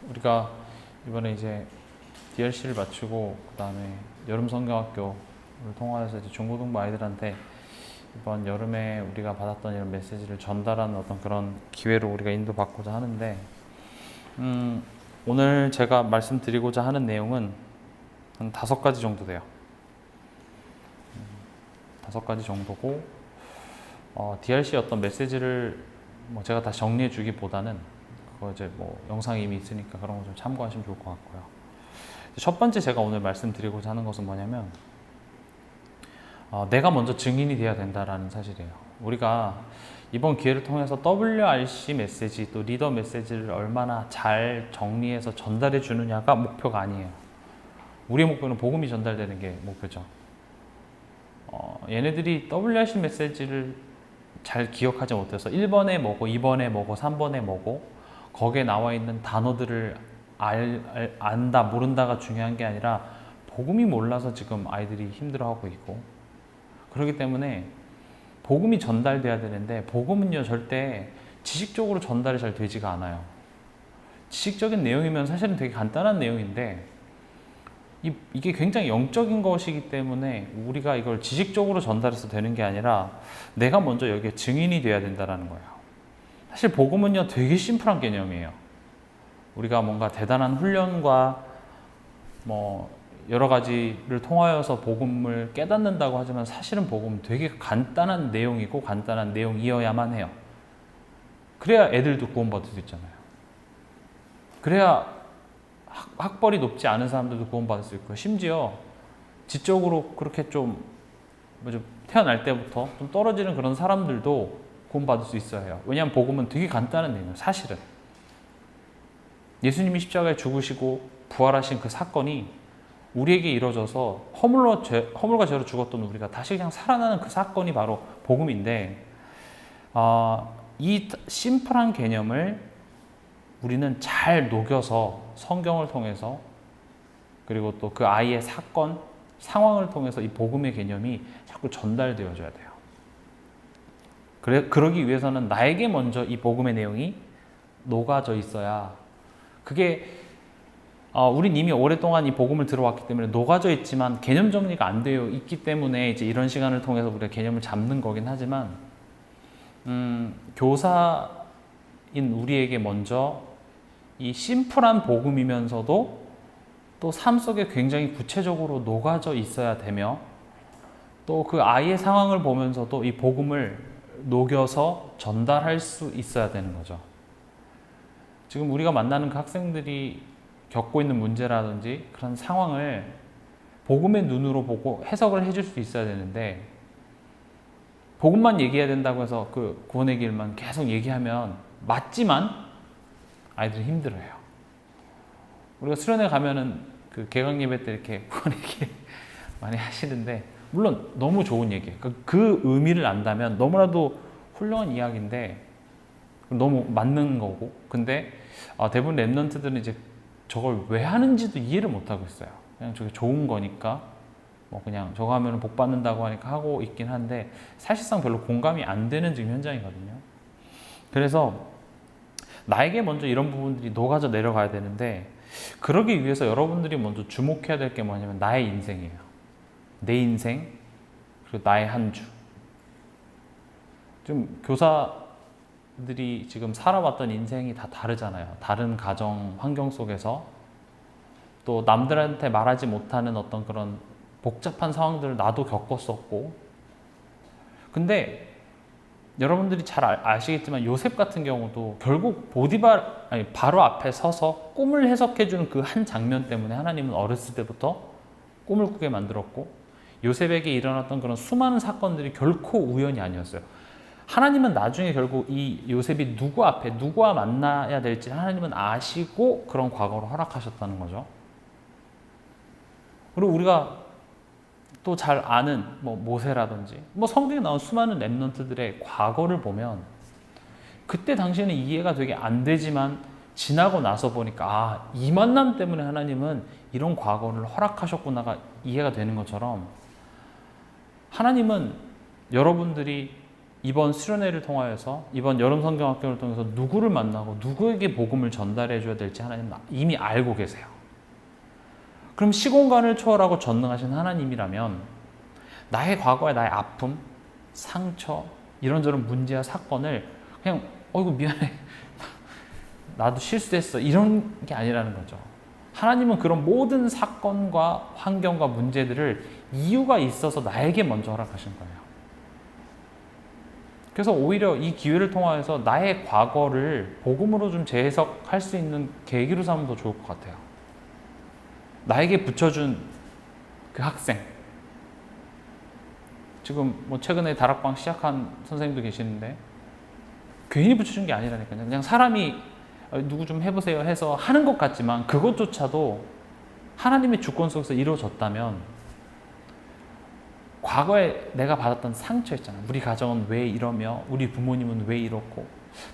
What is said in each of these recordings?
우리가 이번에 이제 DRC를 마치고 그다음에 여름 성경학교를 통해서 이제 중고등부 아이들한테 이번 여름에 우리가 받았던 이런 메시지를 전달하는 어떤 그런 기회로 우리가 인도받고자 하는데, 오늘 제가 말씀드리고자 하는 내용은 한 5가지 정도 돼요. 5가지 정도고, DRC 어떤 메시지를 제가 다 정리해 주기보다는 그거 이제 영상이 이미 있으니까 그런 거 좀 참고하시면 좋을 것 같고요. 첫 번째 제가 오늘 말씀드리고자 하는 것은 뭐냐면, 내가 먼저 증인이 되어야 된다라는 사실이에요. 우리가 이번 기회를 통해서 WRC 메시지 또 리더 메시지를 얼마나 잘 정리해서 전달해 주느냐가 목표가 아니에요. 우리의 목표는 복음이 전달되는 게 목표죠. 얘네들이 WRC 메시지를 잘 기억하지 못해서 1번에 뭐고 2번에 뭐고 3번에 뭐고 거기에 나와 있는 단어들을 안다 모른다가 중요한 게 아니라 복음이 몰라서 지금 아이들이 힘들어하고 있고, 그렇기 때문에 복음이 전달돼야 되는데 복음은요 절대 지식적으로 전달이 잘 되지가 않아요. 지식적인 내용이면 사실은 되게 간단한 내용인데 이게 굉장히 영적인 것이기 때문에 우리가 이걸 지식적으로 전달해서 되는 게 아니라 내가 먼저 여기에 증인이 돼야 된다는 거예요. 사실 복음은요 되게 심플한 개념이에요. 우리가 뭔가 대단한 훈련과 여러 가지를 통하여서 복음을 깨닫는다고 하지만 사실은 복음은 되게 간단한 내용이고 간단한 내용이어야만 해요. 그래야 애들도 구원받을 수 있잖아요. 그래야 학벌이 높지 않은 사람들도 구원받을 수 있고, 심지어 지적으로 그렇게 좀 태어날 때부터 좀 떨어지는 그런 사람들도 구원받을 수 있어야 해요. 왜냐하면 복음은 되게 간단한 내용이에요. 사실은 예수님이 십자가에 죽으시고 부활하신 그 사건이 우리에게 이루어져서 허물과 죄로 죽었던 우리가 다시 그냥 살아나는 그 사건이 바로 복음인데, 이 심플한 개념을 우리는 잘 녹여서 성경을 통해서 그리고 또 그 아이의 사건, 상황을 통해서 이 복음의 개념이 자꾸 전달되어져야 돼요. 그러기 위해서는 나에게 먼저 이 복음의 내용이 녹아져 있어야, 그게 우린 이미 오랫동안 이 복음을 들어왔기 때문에 녹아져 있지만 개념 정리가 안 되어 있기 때문에 이제 이런 시간을 통해서 우리가 개념을 잡는 거긴 하지만, 교사인 우리에게 먼저 이 심플한 복음이면서도 또 삶 속에 굉장히 구체적으로 녹아져 있어야 되며, 또 그 아이의 상황을 보면서도 이 복음을 녹여서 전달할 수 있어야 되는 거죠. 지금 우리가 만나는 그 학생들이 겪고 있는 문제라든지 그런 상황을 복음의 눈으로 보고 해석을 해줄 수 있어야 되는데, 복음만 얘기해야 된다고 해서 그 구원의 길만 계속 얘기하면 맞지만 아이들이 힘들어해요. 우리가 수련회 가면은 그 개강 예배 때 이렇게 구원의 길 많이 하시는데, 물론 너무 좋은 얘기예요. 그 의미를 안다면 너무나도 훌륭한 이야기인데 너무 맞는 거고, 근데 대부분 랩런트들은 이제 저걸 왜 하는지도 이해를 못 하고 있어요. 그냥 저게 좋은 거니까 그냥 저거 하면 복 받는다고 하니까 하고 있긴 한데 사실상 별로 공감이 안 되는 지금 현장이거든요. 그래서 나에게 먼저 이런 부분들이 녹아져 내려가야 되는데, 그러기 위해서 여러분들이 먼저 주목해야 될 게 뭐냐면 나의 인생이에요. 내 인생, 그리고 나의 한 주. 지금 교사들이 지금 살아왔던 인생이 다 다르잖아요. 다른 가정 환경 속에서 또 남들한테 말하지 못하는 어떤 그런 복잡한 상황들을 나도 겪었었고, 근데 여러분들이 잘 아시겠지만 요셉 같은 경우도 결국 바로 앞에 서서 꿈을 해석해주는 그 한 장면 때문에 하나님은 어렸을 때부터 꿈을 꾸게 만들었고, 요셉에게 일어났던 그런 수많은 사건들이 결코 우연이 아니었어요. 하나님은 나중에 결국 이 요셉이 누구와 만나야 될지 하나님은 아시고 그런 과거를 허락하셨다는 거죠. 그리고 우리가 또 잘 아는 모세라든지 성경에 나온 수많은 랩런트들의 과거를 보면 그때 당시에는 이해가 되게 안 되지만 지나고 나서 보니까 이 만남 때문에 하나님은 이런 과거를 허락하셨구나가 이해가 되는 것처럼, 하나님은 여러분들이 이번 수련회를 통하여서 이번 여름 성경학교를 통해서 누구를 만나고 누구에게 복음을 전달해 줘야 될지 하나님 이미 알고 계세요. 그럼 시공간을 초월하고 전능하신 하나님이라면 나의 과거에 나의 아픔, 상처, 이런저런 문제와 사건을 그냥 어이구 미안해 나도 실수했어 이런 게 아니라는 거죠. 하나님은 그런 모든 사건과 환경과 문제들을 이유가 있어서 나에게 먼저 허락하신 거예요. 그래서 오히려 이 기회를 통해서 나의 과거를 복음으로 좀 재해석할 수 있는 계기로 삼으면 더 좋을 것 같아요. 나에게 붙여준 그 학생, 지금 뭐 최근에 다락방 시작한 선생님도 계시는데 괜히 붙여준 게 아니라니까요. 그냥 사람이 누구 좀 해보세요 해서 하는 것 같지만 그것조차도 하나님의 주권 속에서 이루어졌다면 과거에 내가 받았던 상처 있잖아요. 우리 가정은 왜 이러며 우리 부모님은 왜 이렇고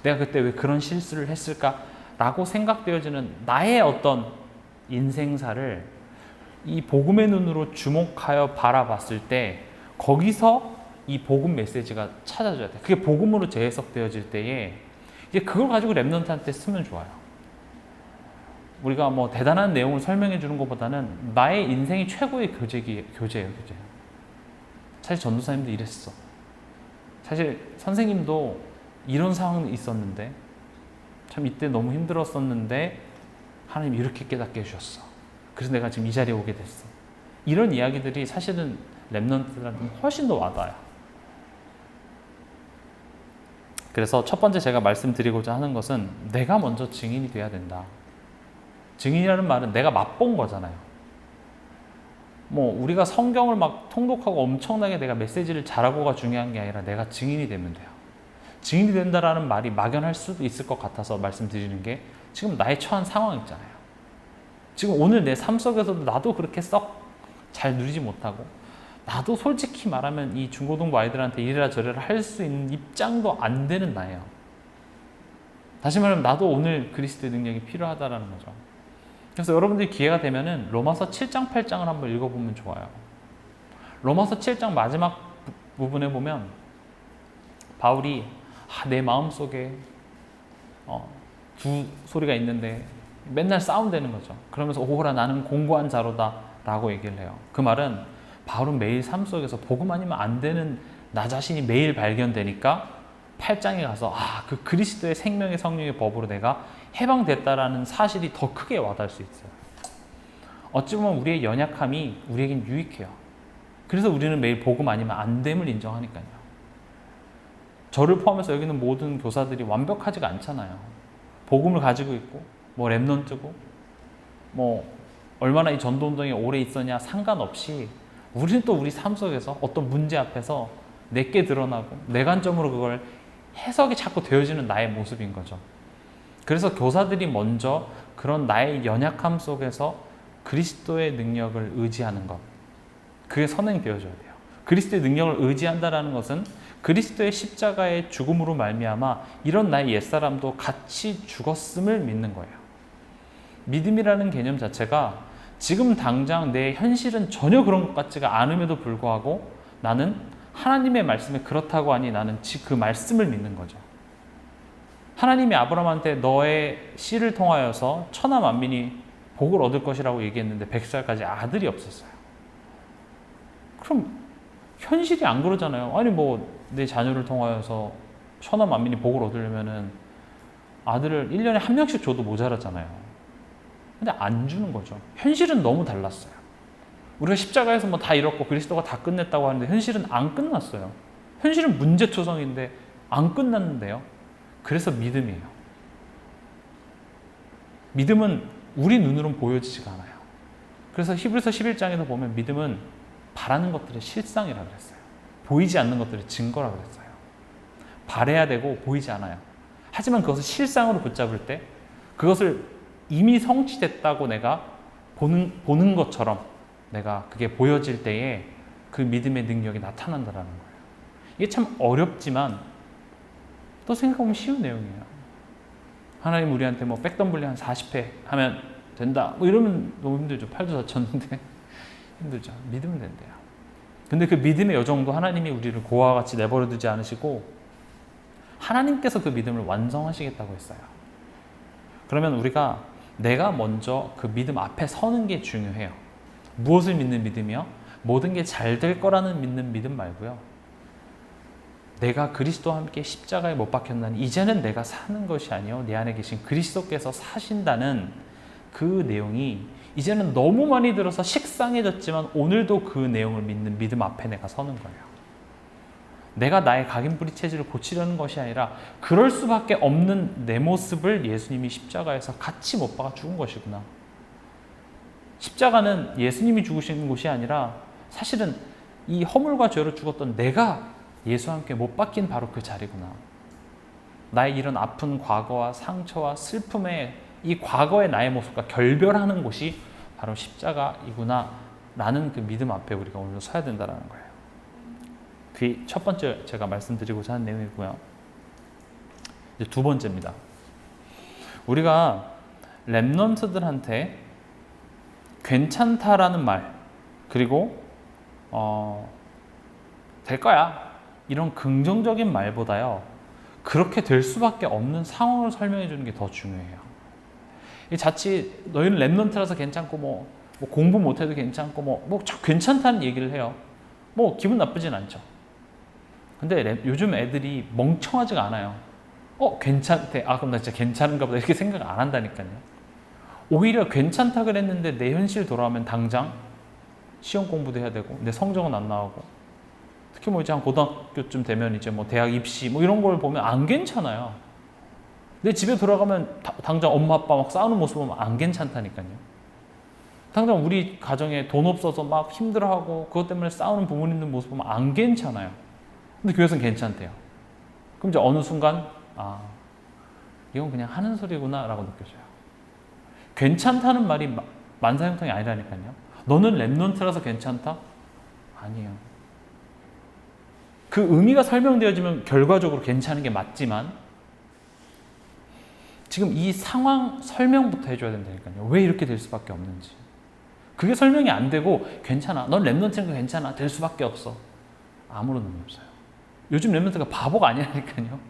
내가 그때 왜 그런 실수를 했을까라고 생각되어지는 나의 어떤 인생사를 이 복음의 눈으로 주목하여 바라봤을 때 거기서 이 복음 메시지가 찾아져야 돼. 그게 복음으로 재해석되어질 때에 이제 그걸 가지고 랩넌트한테 쓰면 좋아요. 우리가 뭐 대단한 내용을 설명해 주는 것보다는 나의 인생이 최고의 교재예요. 사실 전도사님도 이랬어. 사실 선생님도 이런 상황이 있었는데 참 이때 너무 힘들었었는데 하나님 이렇게 깨닫게 해주셨어. 그래서 내가 지금 이 자리에 오게 됐어. 이런 이야기들이 사실은 랩넌트들한테는 훨씬 더 와닿아요. 그래서 첫 번째 제가 말씀드리고자 하는 것은 내가 먼저 증인이 돼야 된다. 증인이라는 말은 내가 맛본 거잖아요. 뭐 우리가 성경을 막 통독하고 엄청나게 내가 메시지를 잘하고가 중요한 게 아니라 내가 증인이 되면 돼요. 증인이 된다라는 말이 막연할 수도 있을 것 같아서 말씀드리는 게 지금 나의 처한 상황 있잖아요. 지금 오늘 내 삶 속에서도 나도 그렇게 썩 잘 누리지 못하고 나도 솔직히 말하면 이 중고등부 아이들한테 이래라 저래라 할 수 있는 입장도 안 되는 나예요. 다시 말하면 나도 오늘 그리스도의 능력이 필요하다라는 거죠. 그래서 여러분들이 기회가 되면은 로마서 7장 8장을 한번 읽어보면 좋아요. 로마서 7장 마지막 부분에 보면 바울이 내 마음속에 두 소리가 있는데 맨날 싸움되는 거죠. 그러면서 오호라 나는 공고한 자로다 라고 얘기를 해요. 그 말은 바울은 매일 삶 속에서 복음 아니면 안 되는 나 자신이 매일 발견되니까 8장에 가서 그 그리스도의 생명의 성령의 법으로 내가 해방됐다라는 사실이 더 크게 와닿을 수 있어요. 어찌 보면 우리의 연약함이 우리에겐 유익해요. 그래서 우리는 매일 복음 아니면 안 됨을 인정하니까요. 저를 포함해서 여기 있는 모든 교사들이 완벽하지가 않잖아요. 복음을 가지고 있고 뭐 랩넌트고 뭐 얼마나 이 전도운동에 오래 있었냐 상관없이 우리는 또 우리 삶 속에서 어떤 문제 앞에서 내게 드러나고 내 관점으로 그걸 해석이 자꾸 되어지는 나의 모습인 거죠. 그래서 교사들이 먼저 그런 나의 연약함 속에서 그리스도의 능력을 의지하는 것, 그게 선행되어져야 돼요. 그리스도의 능력을 의지한다는 것은 그리스도의 십자가의 죽음으로 말미암아 이런 나의 옛사람도 같이 죽었음을 믿는 거예요. 믿음이라는 개념 자체가 지금 당장 내 현실은 전혀 그런 것 같지가 않음에도 불구하고 나는 하나님의 말씀에 그렇다고 하니 나는 그 말씀을 믿는 거죠. 하나님이 아브라함한테 너의 씨를 통하여서 천하 만민이 복을 얻을 것이라고 얘기했는데 100살까지 아들이 없었어요. 그럼 현실이 안 그러잖아요. 아니 뭐 내 자녀를 통하여서 천하 만민이 복을 얻으려면은 아들을 1년에 한 명씩 줘도 모자라잖아요. 근데 안 주는 거죠. 현실은 너무 달랐어요. 우리가 십자가에서 뭐 다 이뤘고 그리스도가 다 끝냈다고 하는데 현실은 안 끝났어요. 현실은 문제투성인데 안 끝났는데요. 그래서 믿음이에요. 믿음은 우리 눈으로는 보여지지가 않아요. 그래서 히브리서 11장에서 보면 믿음은 바라는 것들의 실상이라고 그랬어요. 보이지 않는 것들의 증거라고 그랬어요. 바라야 되고 보이지 않아요. 하지만 그것을 실상으로 붙잡을 때 그것을 이미 성취됐다고 내가 보는 것처럼 내가 그게 보여질 때에 그 믿음의 능력이 나타난다는 거예요. 이게 참 어렵지만 또 생각해보면 쉬운 내용이에요. 하나님 우리한테 뭐 백덤블리 한 40회 하면 된다 뭐 이러면 너무 힘들죠. 팔도 다쳤는데 힘들죠. 믿으면 된대요. 근데 그 믿음의 여정도 하나님이 우리를 고아와 같이 내버려 두지 않으시고 하나님께서 그 믿음을 완성하시겠다고 했어요. 그러면 우리가 내가 먼저 그 믿음 앞에 서는 게 중요해요. 무엇을 믿는 믿음이요? 모든 게 잘 될 거라는 믿는 믿음 말고요. 내가 그리스도와 함께 십자가에 못 박혔나니 이제는 내가 사는 것이 아니요 내 안에 계신 그리스도께서 사신다는 그 내용이 이제는 너무 많이 들어서 식상해졌지만 오늘도 그 내용을 믿는 믿음 앞에 내가 서는 거예요. 내가 나의 각인부리 체질을 고치려는 것이 아니라 그럴 수밖에 없는 내 모습을 예수님이 십자가에서 같이 못 박아 죽은 것이구나. 십자가는 예수님이 죽으신 곳이 아니라 사실은 이 허물과 죄로 죽었던 내가 예수와 함께 못 박힌 바로 그 자리구나. 나의 이런 아픈 과거와 상처와 슬픔의 이 과거의 나의 모습과 결별하는 곳이 바로 십자가이구나 라는 그 믿음 앞에 우리가 오늘 서야 된다는 거예요. 그게 첫 번째 제가 말씀드리고자 하는 내용이고요. 이제 두 번째입니다. 우리가 렘넌트들한테 괜찮다라는 말 그리고 될 거야 이런 긍정적인 말보다요 그렇게 될 수밖에 없는 상황을 설명해 주는 게 더 중요해요. 자칫 너희는 렘넌트라서 괜찮고 뭐 공부 못해도 괜찮고 뭐 괜찮다는 얘기를 해요. 뭐 기분 나쁘진 않죠. 근데 요즘 애들이 멍청하지가 않아요. 괜찮대. 그럼 나 진짜 괜찮은가 보다 이렇게 생각 안 한다니까요. 오히려 괜찮다 그랬는데 내 현실 돌아오면 당장 시험 공부도 해야 되고 내 성적은 안 나오고 특히 뭐 이제 한 고등학교쯤 되면 이제 뭐 대학 입시 뭐 이런 걸 보면 안 괜찮아요. 내 집에 돌아가면 당장 엄마 아빠 막 싸우는 모습 보면 안 괜찮다니까요. 당장 우리 가정에 돈 없어서 막 힘들어하고 그것 때문에 싸우는 부모님들 모습 보면 안 괜찮아요. 근데 교회에서는 괜찮대요. 그럼 이제 어느 순간 이건 그냥 하는 소리구나 라고 느껴져요. 괜찮다는 말이 만사형통이 아니라니까요. 너는 렘넌트라서 괜찮다? 아니에요. 그 의미가 설명되어지면 결과적으로 괜찮은 게 맞지만 지금 이 상황 설명부터 해줘야 된다니까요. 왜 이렇게 될 수밖에 없는지. 그게 설명이 안 되고 괜찮아. 넌 렘넌트니까 괜찮아. 될 수밖에 없어. 아무런 의미 없어요. 요즘 렘넌트가 바보가 아니라니까요.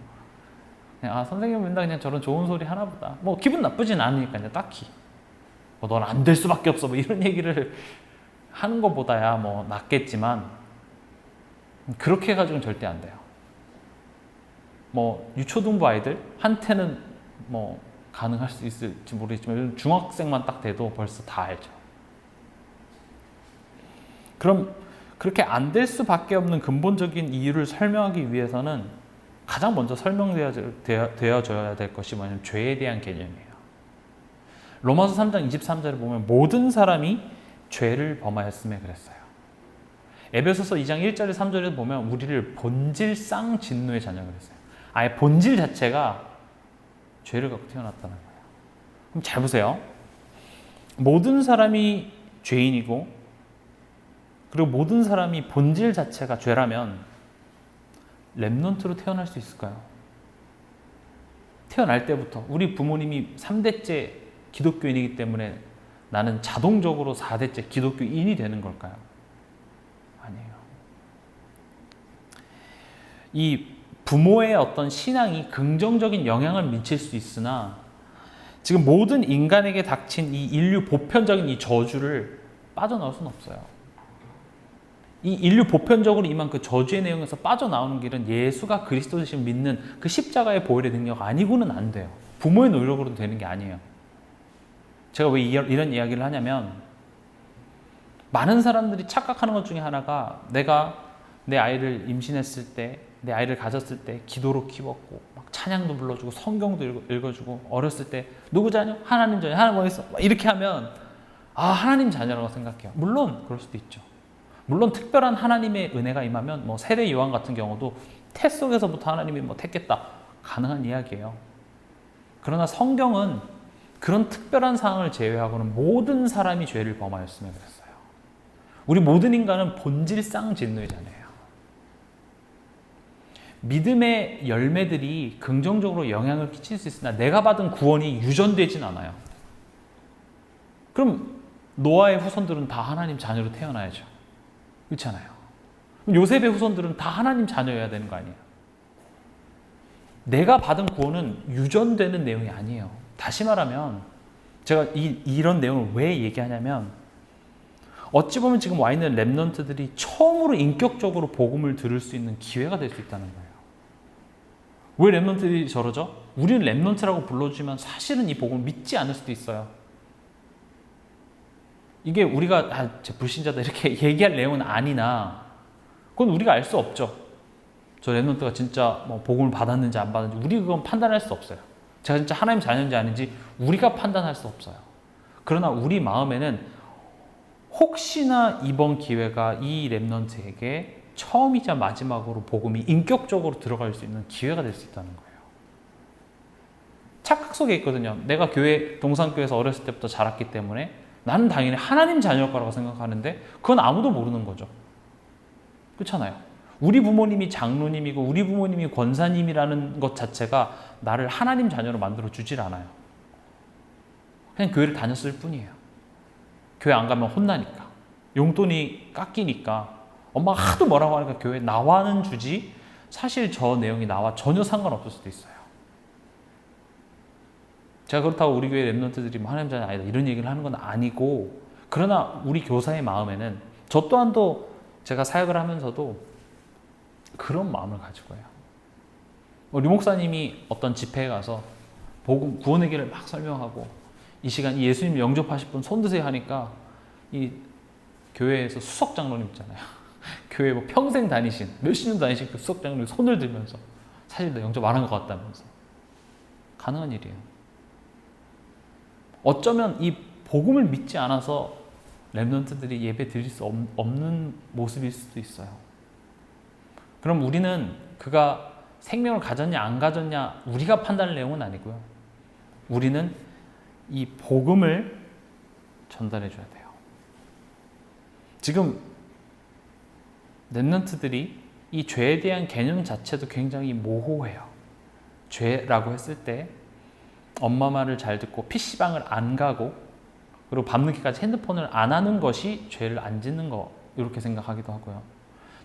그냥 선생님 맨날 그냥 저런 좋은 소리 하나 보다. 뭐 기분 나쁘진 않으니까요. 딱히. 넌 안 될 수밖에 없어. 뭐 이런 얘기를 하는 것보다야 뭐 낫겠지만 그렇게 해가지고는 절대 안 돼요. 뭐 유초등부 아이들 한테는 뭐 가능할 수 있을지 모르겠지만 중학생만 딱 돼도 벌써 다 알죠. 그럼 그렇게 안 될 수밖에 없는 근본적인 이유를 설명하기 위해서는 가장 먼저 설명되어져야 될 것이 뭐냐면 죄에 대한 개념이에요. 로마서 3장 23절을 보면 모든 사람이 죄를 범하였음에 그랬어요. 에베소서 2장 1절에 3절에 보면 우리를 본질상 진노의 자녀가 그랬어요. 아예 본질 자체가 죄를 갖고 태어났다는 거예요. 그럼 잘 보세요. 모든 사람이 죄인이고 그리고 모든 사람이 본질 자체가 죄라면 렘넌트로 태어날 수 있을까요? 태어날 때부터 우리 부모님이 3대째 기독교인이기 때문에 나는 자동적으로 4대째 기독교인이 되는 걸까요? 아니에요. 이 부모의 어떤 신앙이 긍정적인 영향을 미칠 수 있으나 지금 모든 인간에게 닥친 이 인류 보편적인 이 저주를 빠져나올 수는 없어요. 이 인류 보편적으로 임한 그 저주의 내용에서 빠져나오는 길은 예수가 그리스도 되신 믿는 그 십자가의 보혈의 능력 아니고는 안 돼요. 부모의 노력으로도 되는 게 아니에요. 제가 왜 이런 이야기를 하냐면 많은 사람들이 착각하는 것 중에 하나가 내가 내 아이를 임신했을 때 내 아이를 가졌을 때 기도로 키웠고 막 찬양도 불러주고 성경도 읽어주고 어렸을 때 누구 자녀? 하나님 자녀. 하나님 어디 있어? 이렇게 하면 하나님 자녀라고 생각해요. 물론 그럴 수도 있죠. 물론 특별한 하나님의 은혜가 임하면 뭐 세례 요한 같은 경우도 태 속에서부터 하나님이 뭐 택했다. 가능한 이야기예요. 그러나 성경은 그런 특별한 상황을 제외하고는 모든 사람이 죄를 범하였으면 그랬어요. 우리 모든 인간은 본질상 진노의 자녀예요. 믿음의 열매들이 긍정적으로 영향을 끼칠 수 있으나 내가 받은 구원이 유전되진 않아요. 그럼 노아의 후손들은 다 하나님 자녀로 태어나야죠. 그렇잖아요. 요셉의 후손들은 다 하나님 자녀여야 되는 거 아니에요. 내가 받은 구원은 유전되는 내용이 아니에요. 다시 말하면 제가 이런 내용을 왜 얘기하냐면 어찌 보면 지금 와 있는 렘넌트들이 처음으로 인격적으로 복음을 들을 수 있는 기회가 될 수 있다는 거예요. 왜 렘넌트들이 저러죠? 우리는 렘넌트라고 불러주지만 사실은 이 복음을 믿지 않을 수도 있어요. 이게 우리가 제 불신자다 이렇게 얘기할 내용은 아니나 그건 우리가 알 수 없죠. 저 렘넌트가 진짜 뭐 복음을 받았는지 안 받았는지 우리 그건 판단할 수 없어요. 제가 진짜 하나님 자녀인지 아닌지 우리가 판단할 수 없어요. 그러나 우리 마음에는 혹시나 이번 기회가 이 렘넌트에게 처음이자 마지막으로 복음이 인격적으로 들어갈 수 있는 기회가 될 수 있다는 거예요. 착각 속에 있거든요. 내가 동산교회에서 어렸을 때부터 자랐기 때문에 나는 당연히 하나님 자녀일 거라고 생각하는데 그건 아무도 모르는 거죠. 그렇잖아요. 우리 부모님이 장로님이고 우리 부모님이 권사님이라는 것 자체가 나를 하나님 자녀로 만들어 주질 않아요. 그냥 교회를 다녔을 뿐이에요. 교회 안 가면 혼나니까. 용돈이 깎이니까. 엄마가 하도 뭐라고 하니까 교회 나와는 주지 사실 저 내용이 나와 전혀 상관없을 수도 있어요. 제가 그렇다고 우리 교회 렘넌트들이 뭐 하나님 자녀 아니다 이런 얘기를 하는 건 아니고 그러나 우리 교사의 마음에는 저 또한도 제가 사역을 하면서도 그런 마음을 가지고 해요. 우리 목사님이 어떤 집회에 가서 복음 구원의 길을 막 설명하고 이 시간 예수님 영접하실 분 손 드세요 하니까 이 교회에서 수석 장로님 있잖아요. 교회 뭐 평생 다니신 몇십 년 다니신 그 수석 장로님 손을 들면서 사실 너 영접 안 한 것 같다면서 가능한 일이에요. 어쩌면 이 복음을 믿지 않아서 렘넌트들이 예배 드릴 수 없는 모습일 수도 있어요. 그럼 우리는 그가 생명을 가졌냐 안 가졌냐 우리가 판단할 내용은 아니고요. 우리는 이 복음을 전달해 줘야 돼요. 지금 렘넌트들이 이 죄에 대한 개념 자체도 굉장히 모호해요. 죄라고 했을 때 엄마 말을 잘 듣고 PC방을 안 가고 그리고 밤늦게까지 핸드폰을 안 하는 것이 죄를 안 짓는 거 이렇게 생각하기도 하고요.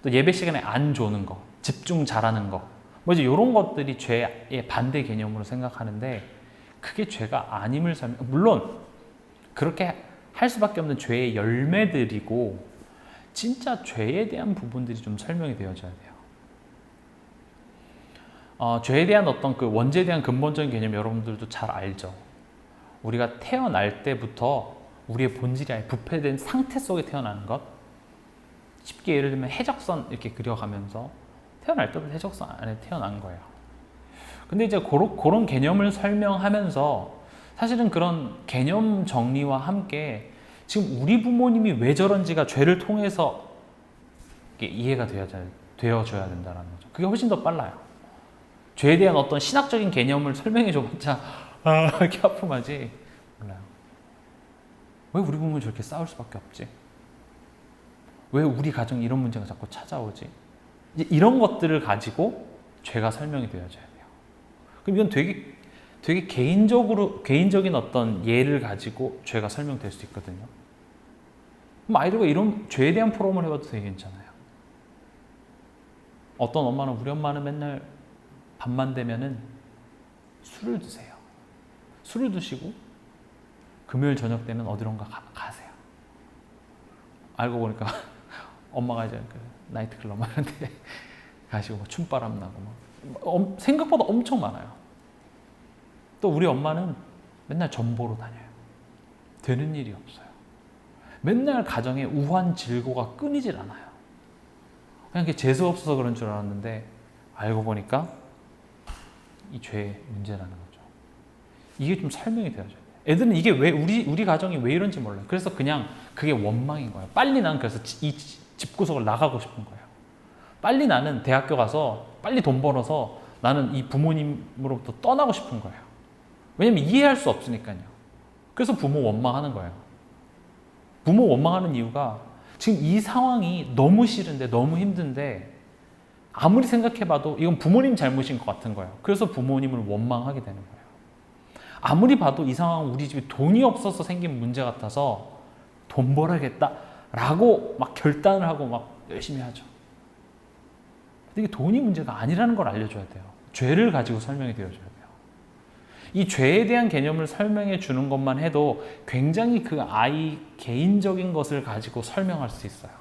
또 예배 시간에 안 조는 거, 집중 잘하는 거, 뭐 이제 이런 것들이 죄의 반대 개념으로 생각하는데 그게 죄가 아님을 물론 그렇게 할 수밖에 없는 죄의 열매들이고 진짜 죄에 대한 부분들이 좀 설명이 되어져야 돼요. 죄에 대한 어떤 그 원죄에 대한 근본적인 개념 여러분들도 잘 알죠. 우리가 태어날 때부터 우리의 본질이 아예 부패된 상태 속에 태어나는 것. 쉽게 예를 들면 해적선 이렇게 그려가면서 태어날 때부터 해적선 안에 태어난 거예요. 근데 이제 그런 개념을 설명하면서 사실은 그런 개념 정리와 함께 지금 우리 부모님이 왜 저런지가 죄를 통해서 이해가 되어줘야 된다는 거죠. 그게 훨씬 더 빨라요. 죄에 대한 어떤 신학적인 개념을 설명해 줘봤자 이렇게 아픔하지 몰라요. 왜 우리 부모는 저렇게 싸울 수밖에 없지? 왜 우리 가정에 이런 문제가 자꾸 찾아오지? 이런 것들을 가지고 죄가 설명이 되어져야 돼요. 그럼 이건 되게 개인적인 어떤 예를 가지고 죄가 설명될 수 있거든요. 그럼 아이들과 이런 죄에 대한 프로그램을 해봐도 되게 괜찮아요. 어떤 엄마는 우리 엄마는 맨날 밤만 되면은 술을 드세요. 술을 드시고 금요일 저녁 때는 어디론가 가세요. 알고 보니까 엄마가 이제 그 나이트클럽 하는데 가시고 막 춤바람 나고 막 생각보다 엄청 많아요. 또 우리 엄마는 맨날 전보로 다녀요. 되는 일이 없어요. 맨날 가정에 우환 질고가 끊이질 않아요. 그냥 재수 없어서 그런 줄 알았는데 알고 보니까 이 죄의 문제라는 거죠. 이게 좀 설명이 되어져요. 애들은 이게 왜 우리 가정이 왜 이런지 몰라요. 그래서 그냥 그게 원망인 거예요. 빨리 난 그래서 이 집구석을 나가고 싶은 거예요. 빨리 나는 대학교 가서 빨리 돈 벌어서 나는 이 부모님으로부터 떠나고 싶은 거예요. 왜냐면 이해할 수 없으니까요. 그래서 부모 원망하는 거예요. 부모 원망하는 이유가 지금 이 상황이 너무 싫은데 너무 힘든데 아무리 생각해봐도 이건 부모님 잘못인 것 같은 거예요. 그래서 부모님을 원망하게 되는 거예요. 아무리 봐도 이 상황은 우리 집에 돈이 없어서 생긴 문제 같아서 돈 벌어야겠다라고 막 결단을 하고 막 열심히 하죠. 근데 이게 돈이 문제가 아니라는 걸 알려줘야 돼요. 죄를 가지고 설명이 되어줘야 돼요. 이 죄에 대한 개념을 설명해 주는 것만 해도 굉장히 그 아이 개인적인 것을 가지고 설명할 수 있어요.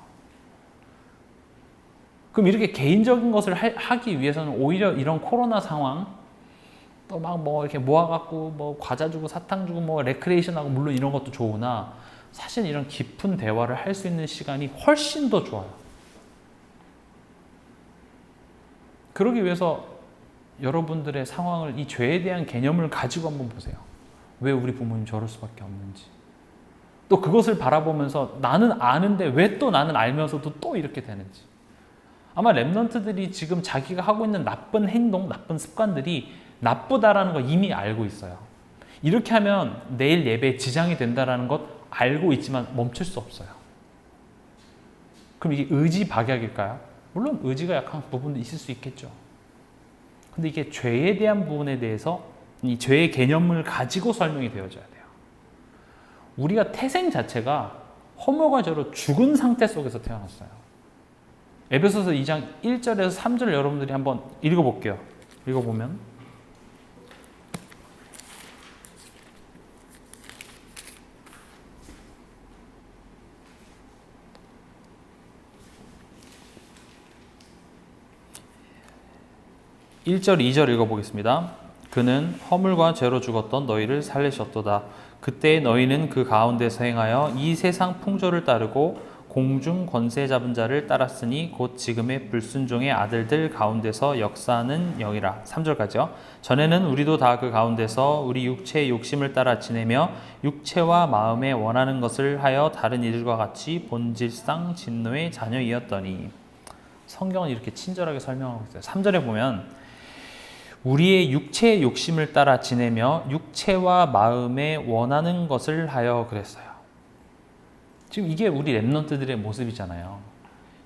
그럼 이렇게 개인적인 것을 하기 위해서는 오히려 이런 코로나 상황, 또 막 뭐 이렇게 모아갖고 뭐 과자 주고 사탕 주고 뭐 레크레이션하고 물론 이런 것도 좋으나 사실 이런 깊은 대화를 할 수 있는 시간이 훨씬 더 좋아요. 그러기 위해서 여러분들의 상황을, 이 죄에 대한 개념을 가지고 한번 보세요. 왜 우리 부모님 저럴 수밖에 없는지. 또 그것을 바라보면서 나는 아는데 왜 또 나는 알면서도 또 이렇게 되는지. 아마 랩런트들이 지금 자기가 하고 있는 나쁜 행동, 나쁜 습관들이 나쁘다라는 거 이미 알고 있어요. 이렇게 하면 내일 예배에 지장이 된다는 것 알고 있지만 멈출 수 없어요. 그럼 이게 의지 박약일까요? 물론 의지가 약한 부분도 있을 수 있겠죠. 근데 이게 죄에 대한 부분에 대해서 이 죄의 개념을 가지고 설명이 되어져야 돼요. 우리가 태생 자체가 허물과 죄로 죽은 상태 속에서 태어났어요. 에베소서 2장 1절에서 3절 여러분들이 한번 읽어볼게요. 읽어보면 1절 2절 읽어보겠습니다. 그는 허물과 죄로 죽었던 너희를 살리셨도다. 그때 너희는 그 가운데서 행하여 이 세상 풍조를 따르고 공중 권세 잡은 자를 따랐으니 곧 지금의 불순종의 아들들 가운데서 역사하는 영이라. 3절까지요. 전에는 우리도 다 그 가운데서 우리 육체의 욕심을 따라 지내며 육체와 마음에 원하는 것을 하여 다른 이들과 같이 본질상 진노의 자녀이었더니. 성경은 이렇게 친절하게 설명하고 있어요. 3절에 보면 우리의 육체의 욕심을 따라 지내며 육체와 마음에 원하는 것을 하여 그랬어요. 지금 이게 우리 랩런트들의 모습이잖아요.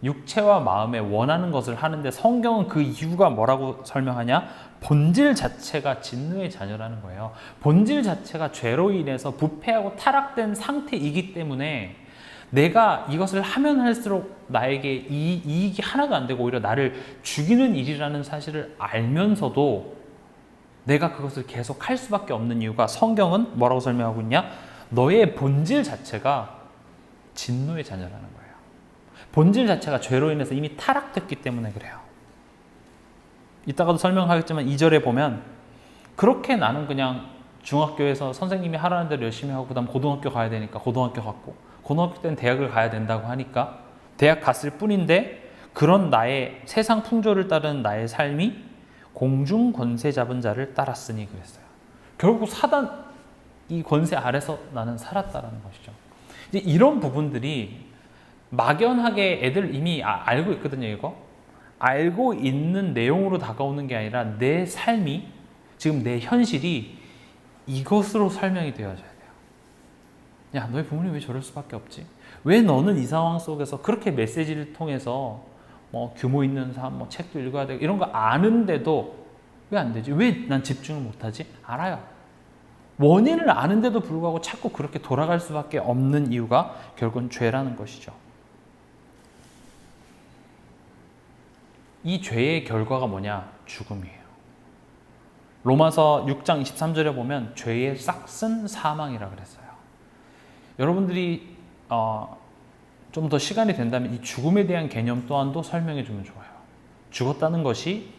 육체와 마음에 원하는 것을 하는데 성경은 그 이유가 뭐라고 설명하냐? 본질 자체가 진노의 자녀라는 거예요. 본질 자체가 죄로 인해서 부패하고 타락된 상태이기 때문에 내가 이것을 하면 할수록 나에게 이익이 하나도 안 되고 오히려 나를 죽이는 일이라는 사실을 알면서도 내가 그것을 계속 할 수밖에 없는 이유가 성경은 뭐라고 설명하고 있냐? 너의 본질 자체가 진노의 자녀라는 거예요. 본질 자체가 죄로 인해서 이미 타락됐기 때문에 그래요. 이따가도 설명하겠지만 2절에 보면 그렇게 나는 그냥 중학교에서 선생님이 하라는 대로 열심히 하고 그다음 고등학교 가야 되니까 고등학교 갔고 고등학교 때는 대학을 가야 된다고 하니까 대학 갔을 뿐인데 그런 나의 세상 풍조를 따르는 나의 삶이 공중 권세 잡은 자를 따랐으니 그랬어요. 결국 사단 이 권세 아래서 나는 살았다라는 것이죠. 이제 이런 부분들이 막연하게 애들 이미 알고 있거든요. 이거 알고 있는 내용으로 다가오는 게 아니라 내 삶이 지금 내 현실이 이것으로 설명이 되어져야 돼요. 야, 너희 부모님 왜 저럴 수밖에 없지? 왜 너는 이 상황 속에서 그렇게 메시지를 통해서 뭐 규모 있는 삶, 뭐 책도 읽어야 되고 이런 거 아는데도 왜 안 되지? 왜 난 집중을 못하지? 알아요. 원인을 아는데도 불구하고 자꾸 그렇게 돌아갈 수밖에 없는 이유가 결국은 죄라는 것이죠. 이 죄의 결과가 뭐냐? 죽음이에요. 로마서 6장 23절에 보면 죄의 싹슨 사망이라 그랬어요. 여러분들이 좀 더 시간이 된다면 이 죽음에 대한 개념 또한도 설명해 주면 좋아요. 죽었다는 것이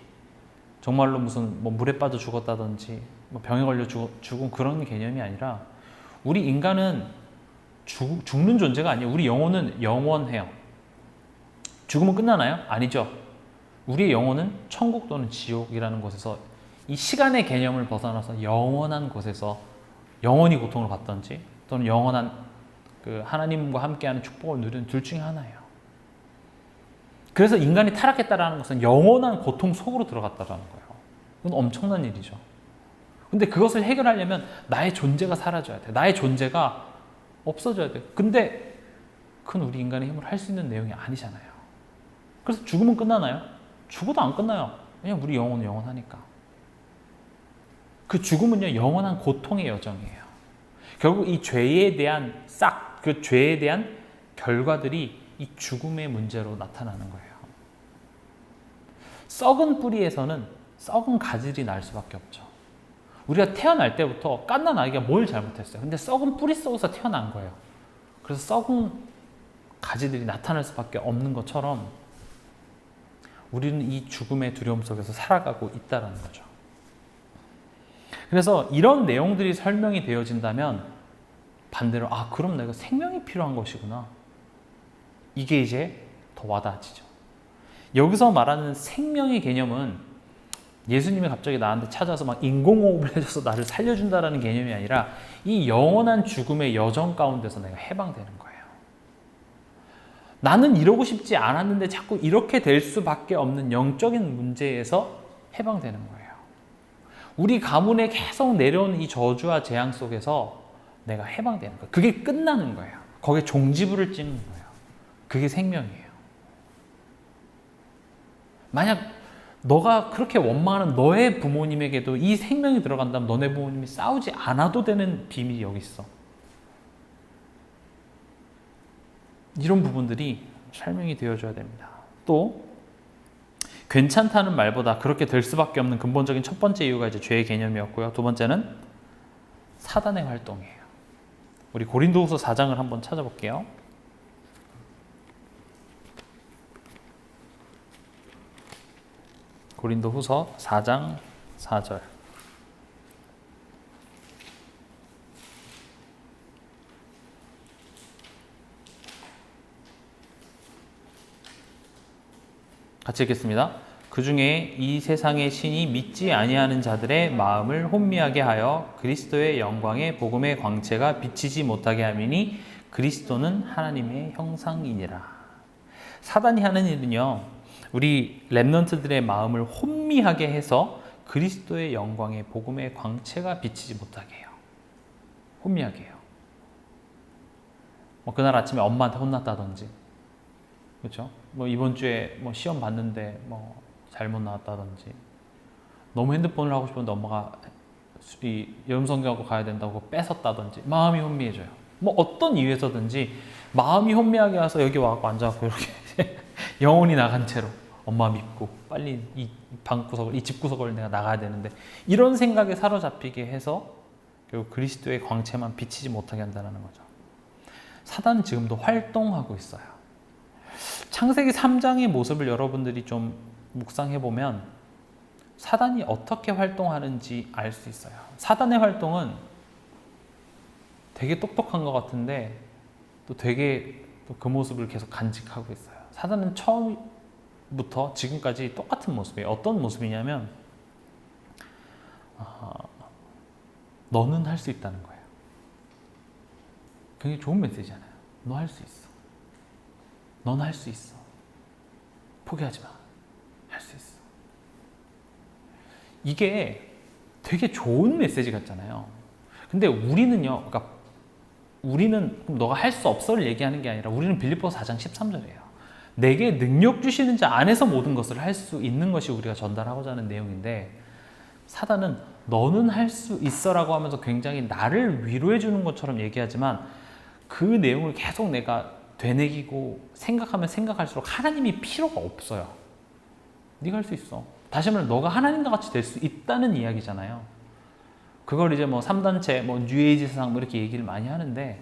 정말로 무슨 뭐 물에 빠져 죽었다든지 뭐 병에 걸려 죽은 그런 개념이 아니라 우리 인간은 죽는 존재가 아니에요. 우리 영혼은 영원해요. 죽으면 끝나나요? 아니죠. 우리의 영혼은 천국 또는 지옥이라는 곳에서 이 시간의 개념을 벗어나서 영원한 곳에서 영원히 고통을 받든지 또는 영원한 그 하나님과 함께하는 축복을 누리는 둘 중에 하나예요. 그래서 인간이 타락했다라는 것은 영원한 고통 속으로 들어갔다라는 거예요. 이건 엄청난 일이죠. 근데 그것을 해결하려면 나의 존재가 사라져야 돼. 나의 존재가 없어져야 돼. 근데 그건 우리 인간의 힘으로 할 수 있는 내용이 아니잖아요. 그래서 죽으면 끝나나요? 죽어도 안 끝나요. 왜냐면 우리 영혼은 영원하니까. 그 죽음은요, 영원한 고통의 여정이에요. 결국 이 죄에 대한 그 죄에 대한 결과들이 이 죽음의 문제로 나타나는 거예요. 썩은 뿌리에서는 썩은 가지들이 날 수밖에 없죠. 우리가 태어날 때부터 갓난 아이가 뭘 잘못했어요? 근데 썩은 뿌리 속에서 태어난 거예요. 그래서 썩은 가지들이 나타날 수밖에 없는 것처럼 우리는 이 죽음의 두려움 속에서 살아가고 있다는 거죠. 그래서 이런 내용들이 설명이 되어진다면 반대로 그럼 내가 생명이 필요한 것이구나. 이게 이제 더 와닿아지죠. 여기서 말하는 생명의 개념은 예수님이 갑자기 나한테 찾아서 막 인공호흡을 해줘서 나를 살려준다라는 개념이 아니라 이 영원한 죽음의 여정 가운데서 내가 해방되는 거예요. 나는 이러고 싶지 않았는데 자꾸 이렇게 될 수밖에 없는 영적인 문제에서 해방되는 거예요. 우리 가문에 계속 내려오는 이 저주와 재앙 속에서 내가 해방되는 거예요. 그게 끝나는 거예요. 거기에 종지부를 찍는 거예요. 그게 생명이에요. 만약 너가 그렇게 원망하는 너의 부모님에게도 이 생명이 들어간다면 너네 부모님이 싸우지 않아도 되는 비밀이 여기 있어. 이런 부분들이 설명이 되어줘야 됩니다. 또 괜찮다는 말보다 그렇게 될 수밖에 없는 근본적인 첫 번째 이유가 이제 죄의 개념이었고요. 두 번째는 사단의 활동이에요. 우리 고린도후서 4장을 한번 찾아볼게요. 고린도후서 4장 4절. 같이 읽겠습니다. 그 중에 이 세상의 신이 믿지 아니하는 자들의 마음을 혼미하게 하여 그리스도의 영광의 복음의 광채가 비치지 못하게 함이니 그리스도는 하나님의 형상이니라. 사단이 하는 일은요, 우리 렘넌트들의 마음을 혼미하게 해서 그리스도의 영광의 복음의 광채가 비치지 못하게 해요. 혼미하게 해요. 그날 아침에 엄마한테 혼났다든지, 그렇죠? 이번 주에 시험 봤는데 잘못 나왔다든지, 너무 핸드폰을 하고 싶은데 엄마가 이 여름성경하고 가야 된다고 뺏었다든지, 마음이 혼미해져요. 어떤 이유에서든지 마음이 혼미하게 와서 여기 와서 앉아갖고 이렇게 영혼이 나간 채로 엄마 믿고 빨리 이 방구석을, 이 집구석을 내가 나가야 되는데, 이런 생각에 사로잡히게 해서 결국 그리스도의 광채만 비치지 못하게 한다는 거죠. 사단은 지금도 활동하고 있어요. 창세기 3장의 모습을 여러분들이 좀 묵상해보면 사단이 어떻게 활동하는지 알 수 있어요. 사단의 활동은 되게 똑똑한 것 같은데 또 되게 그 모습을 계속 간직하고 있어요. 사단은 처음부터 지금까지 똑같은 모습이에요. 어떤 모습이냐면 너는 할 수 있다는 거예요. 굉장히 좋은 메시지잖아요. 너 할 수 있어. 넌 할 수 있어. 포기하지 마. 할 수 있어. 이게 되게 좋은 메시지 같잖아요. 근데 우리는요, 그러니까 우리는 너가 할 수 없어를 얘기하는 게 아니라 우리는 빌립보서 4장 13절이에요. 내게 능력 주시는 자 안에서 모든 것을 할 수 있는 것이 우리가 전달하고자 하는 내용인데, 사단은 너는 할 수 있어라고 하면서 굉장히 나를 위로해 주는 것처럼 얘기하지만 그 내용을 계속 내가 되뇌기고 생각하면 생각할수록 하나님이 필요가 없어요. 네가 할 수 있어. 다시 말하면 너가 하나님과 같이 될 수 있다는 이야기잖아요. 그걸 이제 3단체, 뉴에이지 세상 이렇게 얘기를 많이 하는데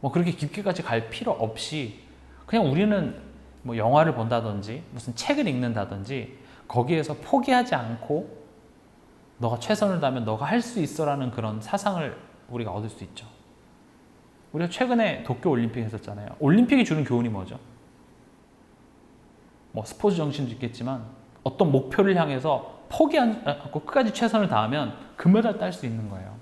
그렇게 깊게까지 갈 필요 없이 그냥 우리는 영화를 본다든지 무슨 책을 읽는다든지 거기에서 포기하지 않고 너가 최선을 다하면 너가 할 수 있어라는 그런 사상을 우리가 얻을 수 있죠. 우리가 최근에 도쿄올림픽 했었잖아요. 올림픽이 주는 교훈이 뭐죠? 스포츠 정신도 있겠지만 어떤 목표를 향해서 포기하지 않고 끝까지 최선을 다하면 금메달 딸 수 있는 거예요.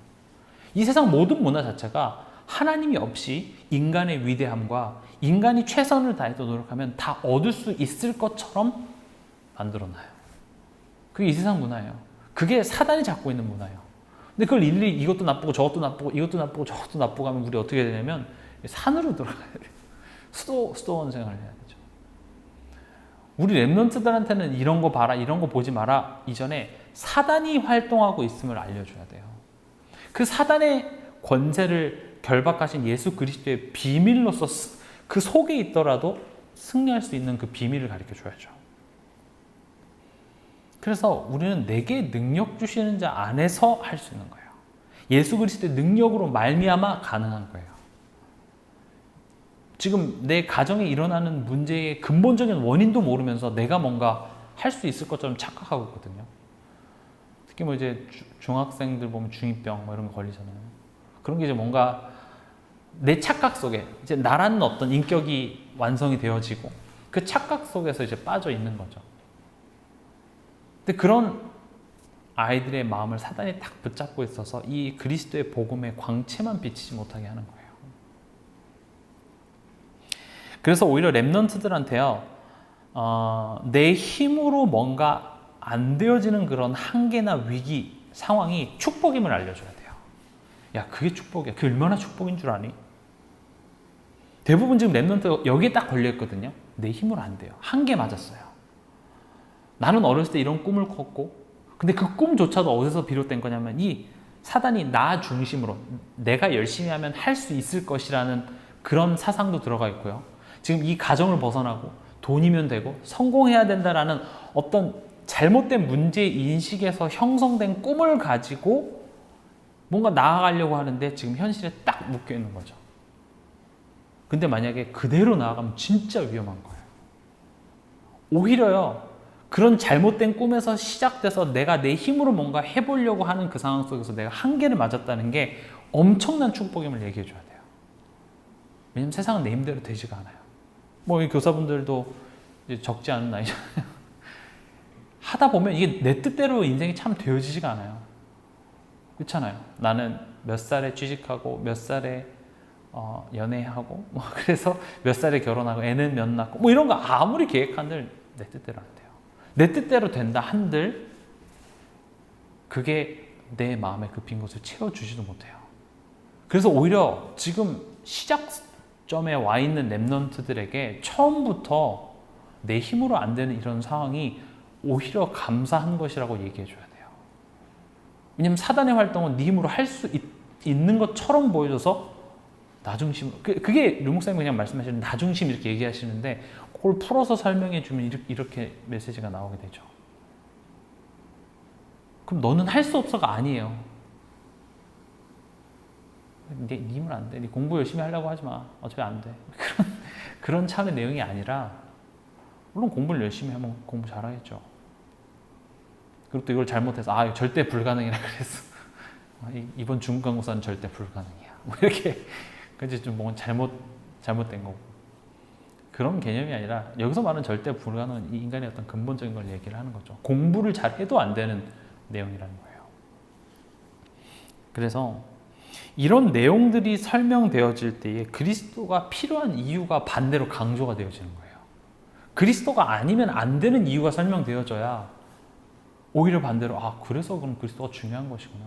이 세상 모든 문화 자체가 하나님이 없이 인간의 위대함과 인간이 최선을 다해서 노력하면 다 얻을 수 있을 것처럼 만들어놔요. 그게 이 세상 문화예요. 그게 사단이 잡고 있는 문화예요. 근데 그걸 일일이 이것도 나쁘고 저것도 나쁘고 이것도 나쁘고 저것도 나쁘고 하면 우리 어떻게 되냐면 산으로 들어가야 돼요. 수도원 생활을 해야 되죠. 우리 렘넌트들한테는 이런 거 봐라, 이런 거 보지 마라 이전에 사단이 활동하고 있음을 알려줘야 돼요. 그 사단의 권세를 결박하신 예수 그리스도의 비밀로서 그 속에 있더라도 승리할 수 있는 그 비밀을 가르쳐 줘야죠. 그래서 우리는 내게 능력 주시는 자 안에서 할 수 있는 거예요. 예수 그리스도의 능력으로 말미암아 가능한 거예요. 지금 내 가정에 일어나는 문제의 근본적인 원인도 모르면서 내가 뭔가 할 수 있을 것처럼 착각하고 있거든요. 특히 뭐 이제 중학생들 보면 중2병 뭐 이런 거 걸리잖아요. 그런 게 이제 뭔가 내 착각 속에 이제 나라는 어떤 인격이 완성이 되어지고 그 착각 속에서 이제 빠져 있는 거죠. 근데 그런 아이들의 마음을 사단이 딱 붙잡고 있어서 이 그리스도의 복음의 광채만 비치지 못하게 하는 거예요. 그래서 오히려 렘넌트들한테요, 내 힘으로 뭔가 안 되어지는 그런 한계나 위기 상황이 축복임을 알려줘야 돼요. 야, 그게 축복이야. 그게 얼마나 축복인 줄 아니? 대부분 지금 렘넌트 여기에 딱 걸려있거든요. 내 힘으로 안 돼요. 한계 맞았어요. 나는 어렸을 때 이런 꿈을 꿨고, 근데 그 꿈조차도 어디서 비롯된 거냐면 이 사단이 나 중심으로 내가 열심히 하면 할 수 있을 것이라는 그런 사상도 들어가 있고요. 지금 이 가정을 벗어나고 돈이면 되고 성공해야 된다라는 어떤 잘못된 문제 인식에서 형성된 꿈을 가지고 뭔가 나아가려고 하는데 지금 현실에 딱 묶여 있는 거죠. 근데 만약에 그대로 나아가면 진짜 위험한 거예요. 오히려요, 그런 잘못된 꿈에서 시작돼서 내가 내 힘으로 뭔가 해보려고 하는 그 상황 속에서 내가 한계를 맞았다는 게 엄청난 축복임을 얘기해 줘야 돼요. 왜냐면 세상은 내 힘대로 되지가 않아요. 뭐 이 교사분들도 이제 적지 않은 나이잖아요. 하다 보면 이게 내 뜻대로 인생이 참 되어지지가 않아요. 그렇잖아요. 나는 몇 살에 취직하고 몇 살에 연애하고 뭐 그래서 몇 살에 결혼하고 애는 몇 낳고 뭐 이런 거 아무리 계획한들 내 뜻대로 안 돼요. 내 뜻대로 된다 한들 그게 내 마음에 그 빈 곳을 채워주지도 못해요. 그래서 오히려 지금 시작점에 와 있는 렘넌트들에게 처음부터 내 힘으로 안 되는 이런 상황이 오히려 감사한 것이라고 얘기해 줘야 돼요. 왜냐면 사단의 활동은 네 힘으로 할 수 있는 것처럼 보여줘서 나중심, 그게 류목사님 그냥 말씀하시는 나중심 이렇게 얘기하시는데 그걸 풀어서 설명해 주면 이렇게 메시지가 나오게 되죠. 그럼 너는 할 수 없어가 아니에요. 네 힘은 안 돼. 네 공부 열심히 하려고 하지 마. 어차피 안 돼. 그런 차원의 내용이 아니라 물론 공부를 열심히 하면 공부 잘하겠죠. 그리고 또 이걸 잘못해서 절대 불가능이라 그랬어. 이번 중간고사는 절대 불가능이야. 뭐 이렇게 그지 좀 뭔가 잘못된 거고. 그런 개념이 아니라 여기서 말하는 절대 불가능은 이 인간의 어떤 근본적인 걸 얘기를 하는 거죠. 공부를 잘 해도 안 되는 내용이라는 거예요. 그래서 이런 내용들이 설명되어질 때에 그리스도가 필요한 이유가 반대로 강조가 되어지는 거예요. 그리스도가 아니면 안 되는 이유가 설명되어져야 오히려 반대로 그래서 그럼 그리스도가 중요한 것이구나.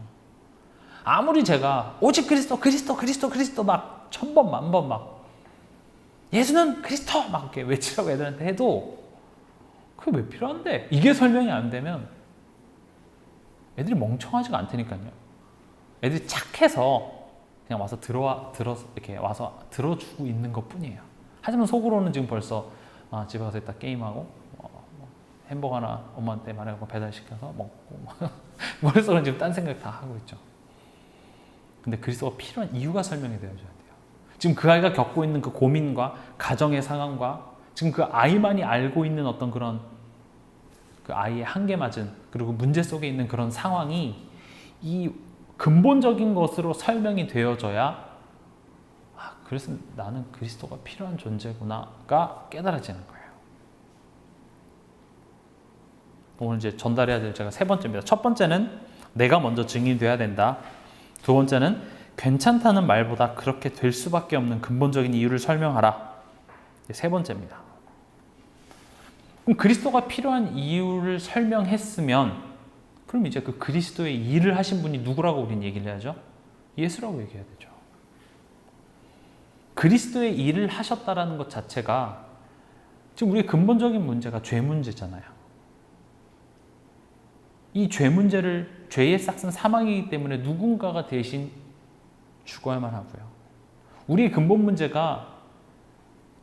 아무리 제가 오직 그리스도 막 1000번 만번 막 예수는 그리스도 막 이렇게 외치라고 애들한테 해도 그게 왜 필요한데? 이게 설명이 안 되면 애들이 멍청하지가 않다니까요. 애들이 착해서 그냥 와서 이렇게 와서 들어주고 있는 것 뿐이에요. 하지만 속으로는 지금 벌써 집에 가서 이따 게임하고 햄버거 하나 엄마한테 말해갖고 배달시켜서 먹고 머릿속으로는 지금 딴 생각 다 하고 있죠. 근데 그리스도가 필요한 이유가 설명이 되어줘야 돼요. 지금 그 아이가 겪고 있는 그 고민과 가정의 상황과 지금 그 아이만이 알고 있는 어떤 그런 그 아이의 한계 맞은 그리고 문제 속에 있는 그런 상황이 이 근본적인 것으로 설명이 되어져야 그래서 나는 그리스도가 필요한 존재구나가 깨달아지는 거예요. 오늘 이제 전달해야 될 제가 3번째입니다. 첫 번째는 내가 먼저 증인돼야 된다. 두 번째는 괜찮다는 말보다 그렇게 될 수밖에 없는 근본적인 이유를 설명하라. 세 번째입니다. 그럼 그리스도가 필요한 이유를 설명했으면 그럼 이제 그 그리스도의 일을 하신 분이 누구라고 우리는 얘기를 해야죠? 예수라고 얘기해야 되죠. 그리스도의 일을 하셨다라는 것 자체가 지금 우리의 근본적인 문제가 죄 문제잖아요. 이 죄 문제를 죄의 싹은 사망이기 때문에 누군가가 대신 죽어야만 하고요. 우리의 근본 문제가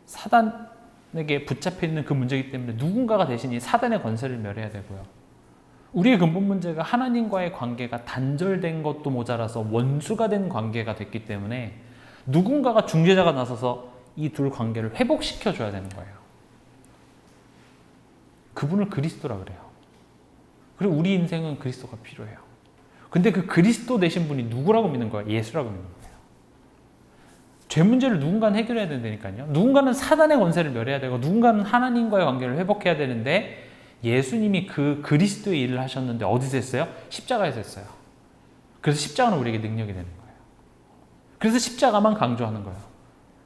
사단에게 붙잡혀 있는 그 문제이기 때문에 누군가가 대신 이 사단의 권세를 멸해야 되고요. 우리의 근본 문제가 하나님과의 관계가 단절된 것도 모자라서 원수가 된 관계가 됐기 때문에 누군가가 중재자가 나서서 이 둘 관계를 회복시켜 줘야 되는 거예요. 그분을 그리스도라 그래요. 그리고 우리 인생은 그리스도가 필요해요. 근데 그 그리스도 되신 분이 누구라고 믿는 거예요? 예수라고 믿는 거예요. 죄 문제를 누군가는 해결해야 된다니까요. 누군가는 사단의 권세를 멸해야 되고 누군가는 하나님과의 관계를 회복해야 되는데 예수님이 그 그리스도의 일을 하셨는데 어디서 했어요? 십자가에서 했어요. 그래서 십자가는 우리에게 능력이 되는 거예요. 그래서 십자가만 강조하는 거예요.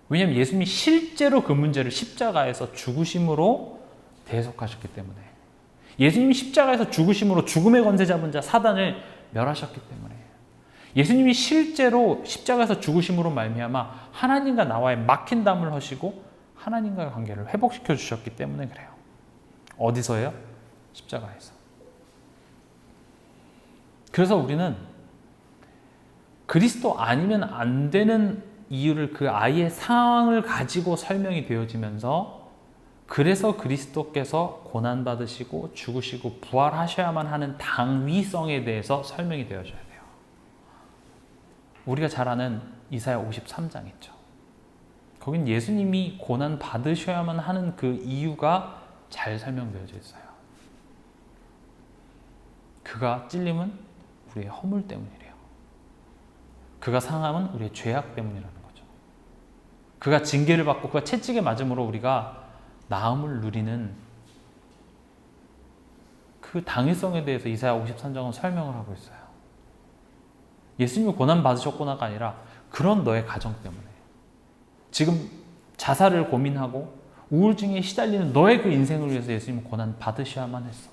왜냐하면 예수님이 실제로 그 문제를 십자가에서 죽으심으로 대속하셨기 때문에, 예수님이 십자가에서 죽으심으로 죽음의 권세 잡은 자 사단을 멸하셨기 때문에, 예수님이 실제로 십자가에서 죽으심으로 말미암아 하나님과 나와의 막힌 담을 허시고 하나님과의 관계를 회복시켜 주셨기 때문에 그래요. 어디서요? 십자가에서. 그래서 우리는 그리스도 아니면 안 되는 이유를 그 아이의 상황을 가지고 설명이 되어지면서, 그래서 그리스도께서 고난받으시고 죽으시고 부활하셔야만 하는 당위성에 대해서 설명이 되어져야 돼요. 우리가 잘 아는 이사야 53장 있죠. 거긴 예수님이 고난 받으셔야만 하는 그 이유가 잘 설명되어져 있어요. 그가 찔림은 우리의 허물 때문이래요. 그가 상함은 우리의 죄악 때문이라는 거죠. 그가 징계를 받고 그가 채찍에 맞음으로 우리가 나음을 누리는 그 당위성에 대해서 이사야 53장은 설명을 하고 있어요. 예수님이 고난 받으셨구나가 아니라 그런 너의 가정 때문에, 지금 자살을 고민하고 우울증에 시달리는 너의 그 인생을 위해서 예수님은 고난 받으셔야만 했어.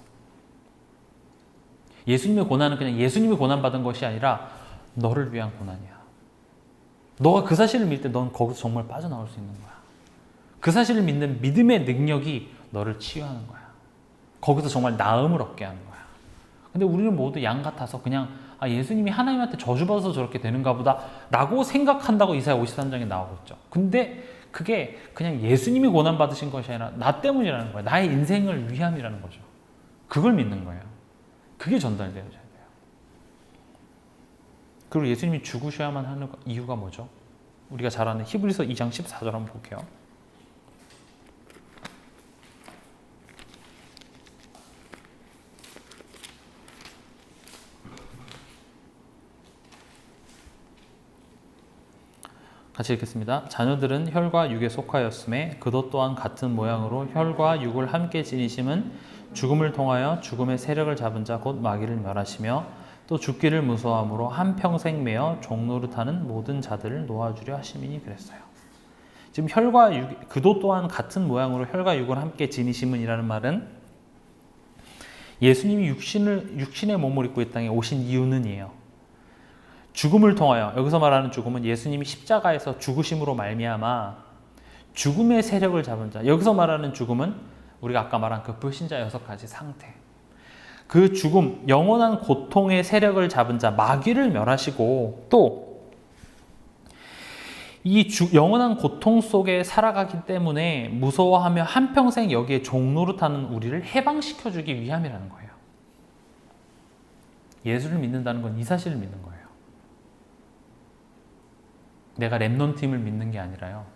예수님의 고난은 그냥 예수님이 고난 받은 것이 아니라 너를 위한 고난이야. 너가 그 사실을 믿을 때 넌 거기서 정말 빠져나올 수 있는 거야. 그 사실을 믿는 믿음의 능력이 너를 치유하는 거야. 거기서 정말 나음을 얻게 하는 거야. 근데 우리는 모두 양 같아서 그냥 예수님이 하나님한테 저주받아서 저렇게 되는가 보다 라고 생각한다고 이사야 53장에 나오고 있죠. 근데 그게 그냥 예수님이 고난받으신 것이 아니라 나 때문이라는 거예요. 나의 인생을 위함이라는 거죠. 그걸 믿는 거예요. 그게 전달되어져야 돼요. 그리고 예수님이 죽으셔야만 하는 이유가 뭐죠? 우리가 잘 아는 히브리서 2장 14절 한번 볼게요. 같이 읽겠습니다. 자녀들은 혈과 육에 속하였음에 그도 또한 같은 모양으로 혈과 육을 함께 지니심은 죽음을 통하여 죽음의 세력을 잡은 자 곧 마귀를 멸하시며 또 죽기를 무서워함으로 한평생 매어 종노릇하는 모든 자들을 놓아주려 하심이니 그랬어요. 지금 혈과 육, 그도 또한 같은 모양으로 혈과 육을 함께 지니심은이라는 말은 예수님이 육신의 몸을 입고 이 땅에 오신 이유는이에요. 죽음을 통하여, 여기서 말하는 죽음은 예수님이 십자가에서 죽으심으로 말미암아 죽음의 세력을 잡은 자, 여기서 말하는 죽음은 우리가 아까 말한 그 불신자 6가지 상태, 그 죽음, 영원한 고통의 세력을 잡은 자 마귀를 멸하시고 또 이 영원한 고통 속에 살아가기 때문에 무서워하며 한평생 여기에 종노릇하는 우리를 해방시켜주기 위함이라는 거예요. 예수를 믿는다는 건 이 사실을 믿는 거예요. 내가 렘넌트임을 믿는 게 아니라요.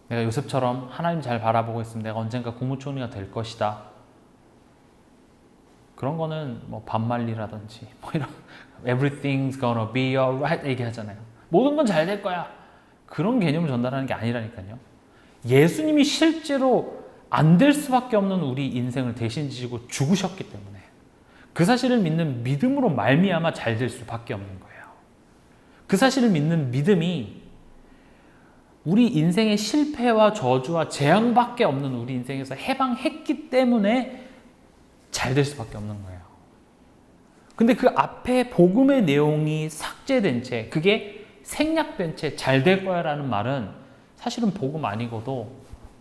내가 요셉처럼 하나님 잘 바라보고 있으면 내가 언젠가 국무총리가 될 것이다. 그런 거는 뭐 반말리라든지 뭐 이런 everything's gonna be alright 얘기하잖아요. 모든 건 잘 될 거야. 그런 개념을 전달하는 게 아니라니까요. 예수님이 실제로 안 될 수밖에 없는 우리 인생을 대신 지시고 죽으셨기 때문에 그 사실을 믿는 믿음으로 말미암아 잘 될 수밖에 없는 거예요. 그 사실을 믿는 믿음이 우리 인생의 실패와 저주와 재앙밖에 없는 우리 인생에서 해방했기 때문에 잘 될 수밖에 없는 거예요. 근데 그 앞에 복음의 내용이 삭제된 채, 그게 생략된 채 잘 될 거야 라는 말은 사실은 복음 아니고도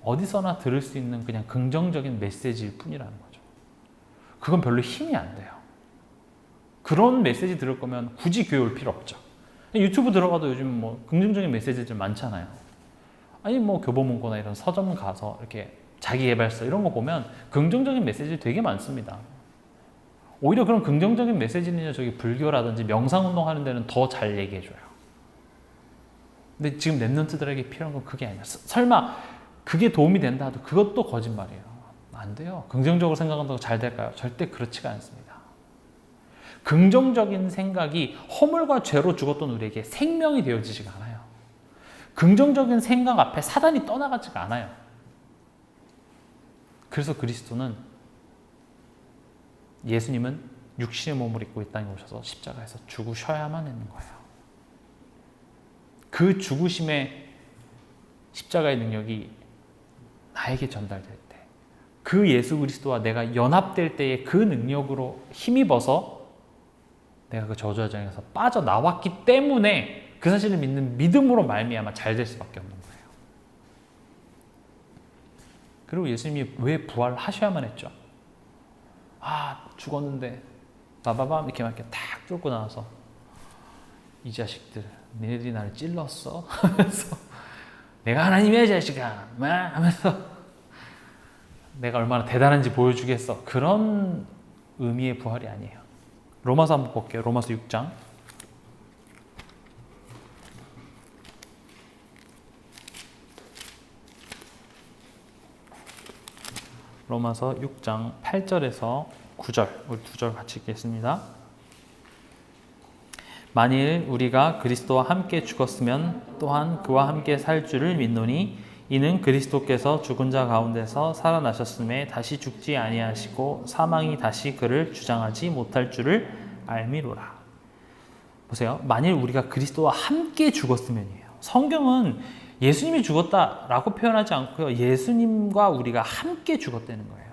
어디서나 들을 수 있는 그냥 긍정적인 메시지일 뿐이라는 거죠. 그건 별로 힘이 안 돼요. 그런 메시지 들을 거면 굳이 교회 올 필요 없죠. 유튜브 들어가도 요즘 뭐 긍정적인 메시지들 많잖아요. 아니 뭐 교보문고나 이런 서점 가서 이렇게 자기개발서 이런 거 보면 긍정적인 메시지 되게 많습니다. 오히려 그런 긍정적인 메시지는요, 저기 불교라든지 명상운동 하는 데는 더 잘 얘기해줘요. 근데 지금 랩런트들에게 필요한 건 그게 아니야. 설마 그게 도움이 된다 해도 그것도 거짓말이에요. 안 돼요. 긍정적으로 생각한다고 잘 될까요? 절대 그렇지가 않습니다. 긍정적인 생각이 허물과 죄로 죽었던 우리에게 생명이 되어지지가 않아요. 긍정적인 생각 앞에 사단이 떠나가지가 않아요. 그래서 그리스도는, 예수님은 육신의 몸을 입고 이 땅에 오셔서 십자가에서 죽으셔야만 했는 거예요. 그 죽으심의 십자가의 능력이 나에게 전달될 때, 그 예수 그리스도와 내가 연합될 때의 그 능력으로 힘입어서 내가 그 저주의 장에서 빠져나왔기 때문에 그 사실을 믿는 믿음으로 말미암아 잘 될 수밖에 없는 거예요. 그리고 예수님이 왜 부활하셔야만 했죠? 죽었는데 바바밤 이렇게 막 이렇게 탁 뚫고 나와서 이 자식들 너희들이 나를 찔렀어? 하면서 내가 하나님이야 자식아 하면서 내가 얼마나 대단한지 보여주겠어. 그런 의미의 부활이 아니에요. 로마서 한번 볼게요. 로마서 6장. 로마서 6장 8절에서 9절, 우리 2절 같이 읽겠습니다. 만일 우리가 그리스도와 함께 죽었으면 또한 그와 함께 살 줄을 믿노니 이는 그리스도께서 죽은 자 가운데서 살아나셨음에 다시 죽지 아니하시고 사망이 다시 그를 주장하지 못할 줄을 알미로라. 보세요. 만일 우리가 그리스도와 함께 죽었으면이에요. 성경은 예수님이 죽었다라고 표현하지 않고요. 예수님과 우리가 함께 죽었다는 거예요.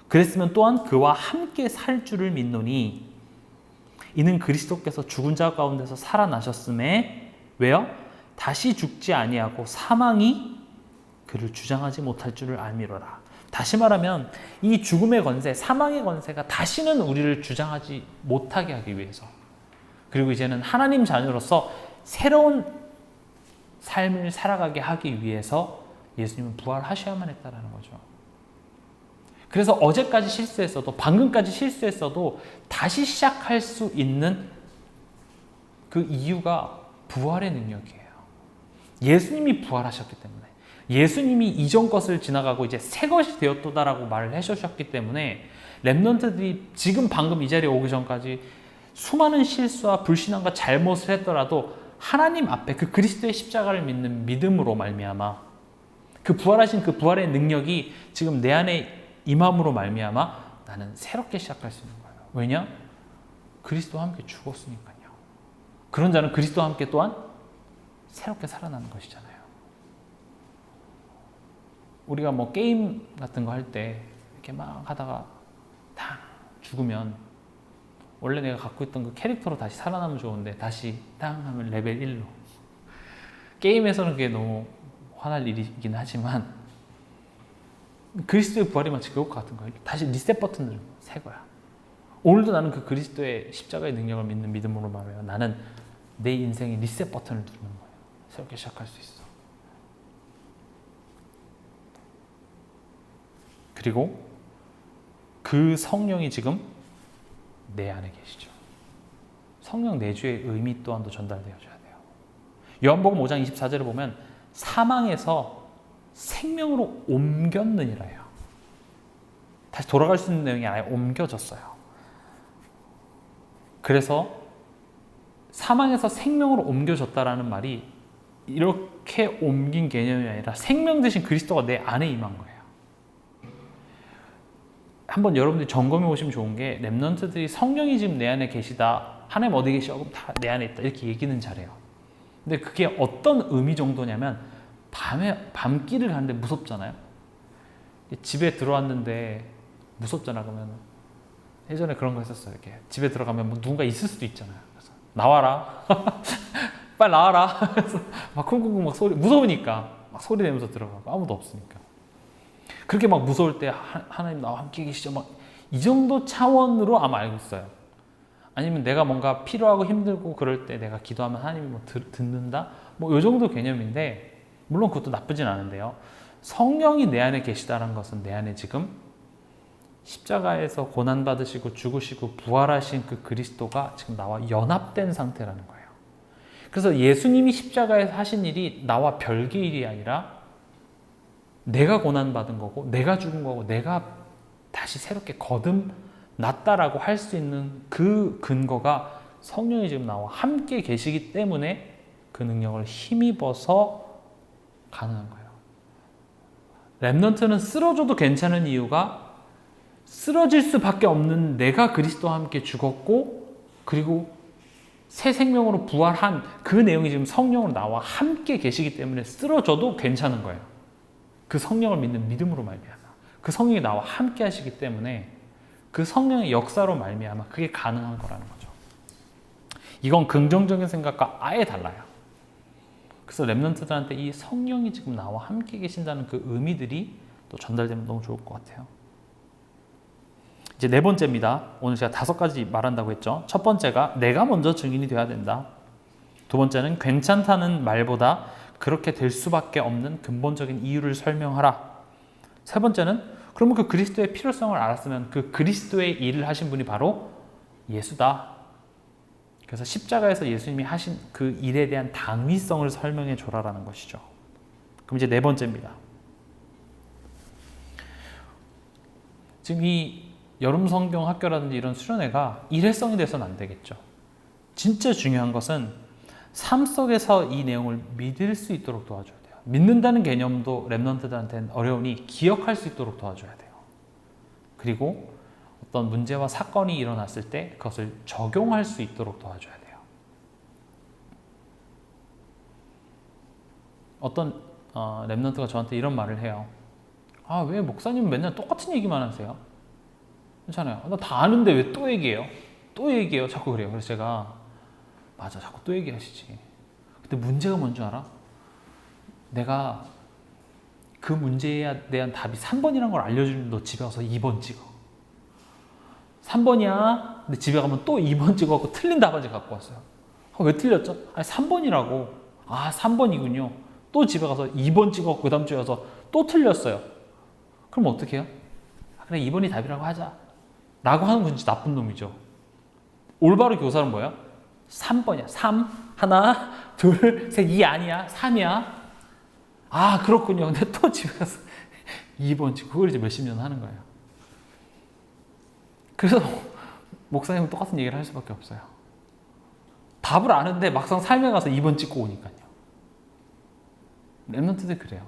그랬으면 또한 그와 함께 살 줄을 믿노니 이는 그리스도께서 죽은 자 가운데서 살아나셨음에 왜요? 다시 죽지 아니하고 사망이 그를 주장하지 못할 줄을 알미로라. 다시 말하면 이 죽음의 권세, 사망의 권세가 다시는 우리를 주장하지 못하게 하기 위해서, 그리고 이제는 하나님 자녀로서 새로운 삶을 살아가게 하기 위해서 예수님은 부활하셔야만 했다는 거죠. 그래서 어제까지 실수했어도, 방금까지 실수했어도 다시 시작할 수 있는 그 이유가 부활의 능력이에요. 예수님이 부활하셨기 때문에, 예수님이 이전 것을 지나가고 이제 새 것이 되었도다라고 말을 해주셨기 때문에 랩런트들이 지금 방금 이 자리에 오기 전까지 수많은 실수와 불신앙과 잘못을 했더라도 하나님 앞에 그 그리스도의 십자가를 믿는 믿음으로 말미암아 그 부활하신 그 부활의 능력이 지금 내 안에 임함으로 말미암아 나는 새롭게 시작할 수 있는 거예요. 왜냐? 그리스도와 함께 죽었으니까요. 그런 자는 그리스도와 함께 또한 새롭게 살아나는 것이잖아요. 우리가 뭐 게임 같은 거 할 때 이렇게 막 하다가 다 죽으면 원래 내가 갖고 있던 그 캐릭터로 다시 살아나면 좋은데 다시 땅 하면 레벨 1로. 게임에서는 그게 너무 화날 일이긴 하지만 그리스도의 부활이 마치 그것 같은 거예요. 다시 리셋 버튼을 누르면 새 거야. 오늘도 나는 그 그리스도의 십자가의 능력을 믿는 믿음으로 말해요. 나는 내 인생의 리셋 버튼을 누르는 거예요. 새롭게 시작할 수 있어. 그리고 그 성령이 지금 내 안에 계시죠. 성령 내주의 의미 또한도 전달되어져야 돼요. 요한복음 5장 24절을 보면 사망에서 생명으로 옮겼느니라 해요. 다시 돌아갈 수 있는 내용이 아예 옮겨졌어요. 그래서 사망에서 생명으로 옮겨졌다라는 말이 이렇게 옮긴 개념이 아니라 생명 대신 그리스도가 내 안에 임한 거예요. 한번 여러분들이 점검해 보시면 좋은 게 랩런트들이 성령이 지금 내 안에 계시다, 하나님 어디 계시죠? 그럼 다 내 안에 있다 이렇게 얘기는 잘해요. 근데 그게 어떤 의미 정도냐면 밤길을 가는데 무섭잖아요. 집에 들어왔는데 무섭잖아. 그러면 예전에 그런 거 했었어요. 이렇게 집에 들어가면 뭐 누군가 있을 수도 있잖아요. 그래서 나와라, 빨리 나와라. 그래서 막 쿵쿵쿵 막 소리, 무서우니까 막 소리 내면서 들어가고 아무도 없으니까. 그렇게 막 무서울 때 하나님 나와 함께 계시죠. 막 이 정도 차원으로 아마 알고 있어요. 아니면 내가 뭔가 필요하고 힘들고 그럴 때 내가 기도하면 하나님이 뭐 듣는다? 뭐 이 정도 개념인데, 물론 그것도 나쁘진 않은데요. 성령이 내 안에 계시다는 것은 내 안에 지금 십자가에서 고난받으시고 죽으시고 부활하신 그 그리스도가 지금 나와 연합된 상태라는 거예요. 그래서 예수님이 십자가에서 하신 일이 나와 별개 일이 아니라 내가 고난받은 거고 내가 죽은 거고 내가 다시 새롭게 거듭났다라고 할 수 있는 그 근거가 성령이 지금 나와 함께 계시기 때문에 그 능력을 힘입어서 가능한 거예요. 렘넌트는 쓰러져도 괜찮은 이유가 쓰러질 수밖에 없는 내가 그리스도와 함께 죽었고 그리고 새 생명으로 부활한 그 내용이 지금 성령으로 나와 함께 계시기 때문에 쓰러져도 괜찮은 거예요. 그 성령을 믿는 믿음으로 말미암아 그 성령이 나와 함께 하시기 때문에 그 성령의 역사로 말미암아 그게 가능한 거라는 거죠. 이건 긍정적인 생각과 아예 달라요. 그래서 렘넌트들한테 이 성령이 지금 나와 함께 계신다는 그 의미들이 또 전달되면 너무 좋을 것 같아요. 이제 네 번째입니다. 오늘 제가 5가지 말한다고 했죠. 첫 번째가 내가 먼저 증인이 돼야 된다. 두 번째는 괜찮다는 말보다 그렇게 될 수밖에 없는 근본적인 이유를 설명하라. 세 번째는 그러면 그 그리스도의 필요성을 알았으면 그 그리스도의 일을 하신 분이 바로 예수다. 그래서 십자가에서 예수님이 하신 그 일에 대한 당위성을 설명해 줘라라는 것이죠. 그럼 이제 네 번째입니다. 지금 이 여름 성경 학교라든지 이런 수련회가 일회성이 돼서는 안 되겠죠. 진짜 중요한 것은 삶 속에서 이 내용을 믿을 수 있도록 도와줘야 돼요. 믿는다는 개념도 렘넌트들한테는 어려우니 기억할 수 있도록 도와줘야 돼요. 그리고 어떤 문제와 사건이 일어났을 때 그것을 적용할 수 있도록 도와줘야 돼요. 어떤 렘넌트가 저한테 이런 말을 해요. 아, 왜 목사님은 맨날 똑같은 얘기만 하세요? 괜찮아요. 나 다 아는데 왜 또 얘기해요? 또 얘기해요. 자꾸 그래요. 그래서 제가 맞아, 자꾸 또 얘기하시지. 근데 문제가 뭔지 알아? 내가 그 문제에 대한 답이 3번이라는 걸 알려주면 너 집에 가서 2번 찍어. 3번이야. 근데 집에 가면 또 2번 찍어갖고 틀린 답안지 갖고 왔어요. 왜 틀렸죠? 아니 3번이라고. 아 3번이군요. 또 집에 가서 2번 찍어갖고 그 다음 주에 와서 또 틀렸어요. 그럼 어떻게 해요? 아, 그래 2번이 답이라고 하자. 라고 하는 건 진짜 나쁜 놈이죠. 올바른 교사는 뭐야? 3번이야. 3. 하나, 둘, 셋. 2 아니야. 3이야. 아 그렇군요. 근데 또 집에 가서 2번 찍고 그걸 이제 몇십 년 하는 거예요. 그래서 목사님은 똑같은 얘기를 할 수밖에 없어요. 답을 아는데 막상 삶에 가서 2번 찍고 오니까요. 렘넌트들 그래요.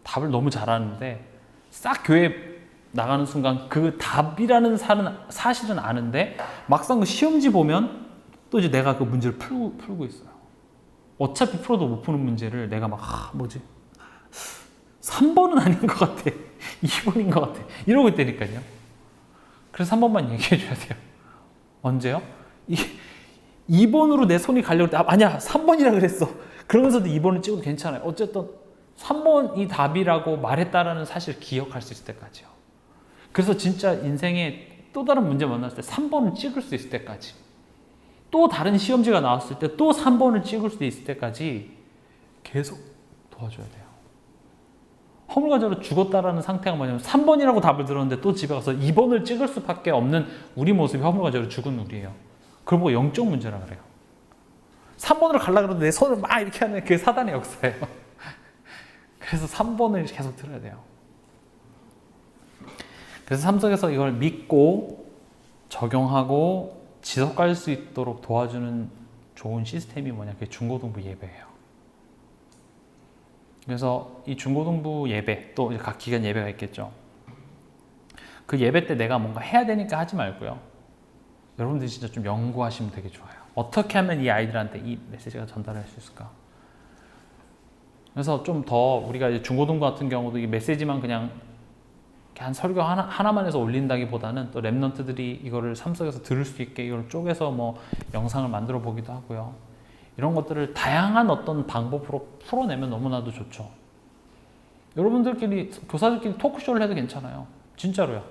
답을 너무 잘 아는데 싹 교회 나가는 순간 그 답이라는 사실은 아는데 막상 그 시험지 보면 또 이제 내가 그 문제를 풀고 있어요. 어차피 풀어도 못 푸는 문제를 내가 막 뭐지? 3번은 아닌 것 같아. 2번인 것 같아. 이러고 있다니까요. 그래서 3번만 얘기해 줘야 돼요. 언제요? 2번으로 내 손이 가려고 때 아니야 3번이라 그랬어. 그러면서도 2번을 찍어도 괜찮아요. 어쨌든 3번이 답이라고 말했다라는 사실을 기억할 수 있을 때까지요. 그래서 진짜 인생에 또 다른 문제 만났을 때 3번을 찍을 수 있을 때까지 또 다른 시험지가 나왔을 때 또 3번을 찍을 수 있을 때까지 계속 도와줘야 돼요. 허물과제로 죽었다라는 상태가 뭐냐면 3번이라고 답을 들었는데 또 집에 가서 2번을 찍을 수밖에 없는 우리 모습이 허물과제로 죽은 우리예요. 그걸 보고 영적 문제라 그래요. 3번으로 가려고 그러는데 내 손을 막 이렇게 하는 그게 사단의 역사예요. 그래서 3번을 계속 들어야 돼요. 그래서 삶 속에서 이걸 믿고 적용하고 지속할 수 있도록 도와주는 좋은 시스템이 뭐냐? 그게 중고등부 예배예요. 그래서 이 중고등부 예배, 또 각 기간 예배가 있겠죠. 그 예배 때 내가 뭔가 해야 되니까 하지 말고요. 여러분들이 진짜 좀 연구하시면 되게 좋아요. 어떻게 하면 이 아이들한테 이 메시지가 전달할 수 있을까? 그래서 좀 더 우리가 이제 중고등부 같은 경우도 이 메시지만 그냥 한 설교 하나만 해서 올린다기보다는 또 렘넌트들이 이거를 삶 속에서 들을 수 있게 이걸 쪼개서 뭐 영상을 만들어 보기도 하고요. 이런 것들을 다양한 어떤 방법으로 풀어내면 너무나도 좋죠. 여러분들끼리 교사들끼리 토크쇼를 해도 괜찮아요. 진짜로요.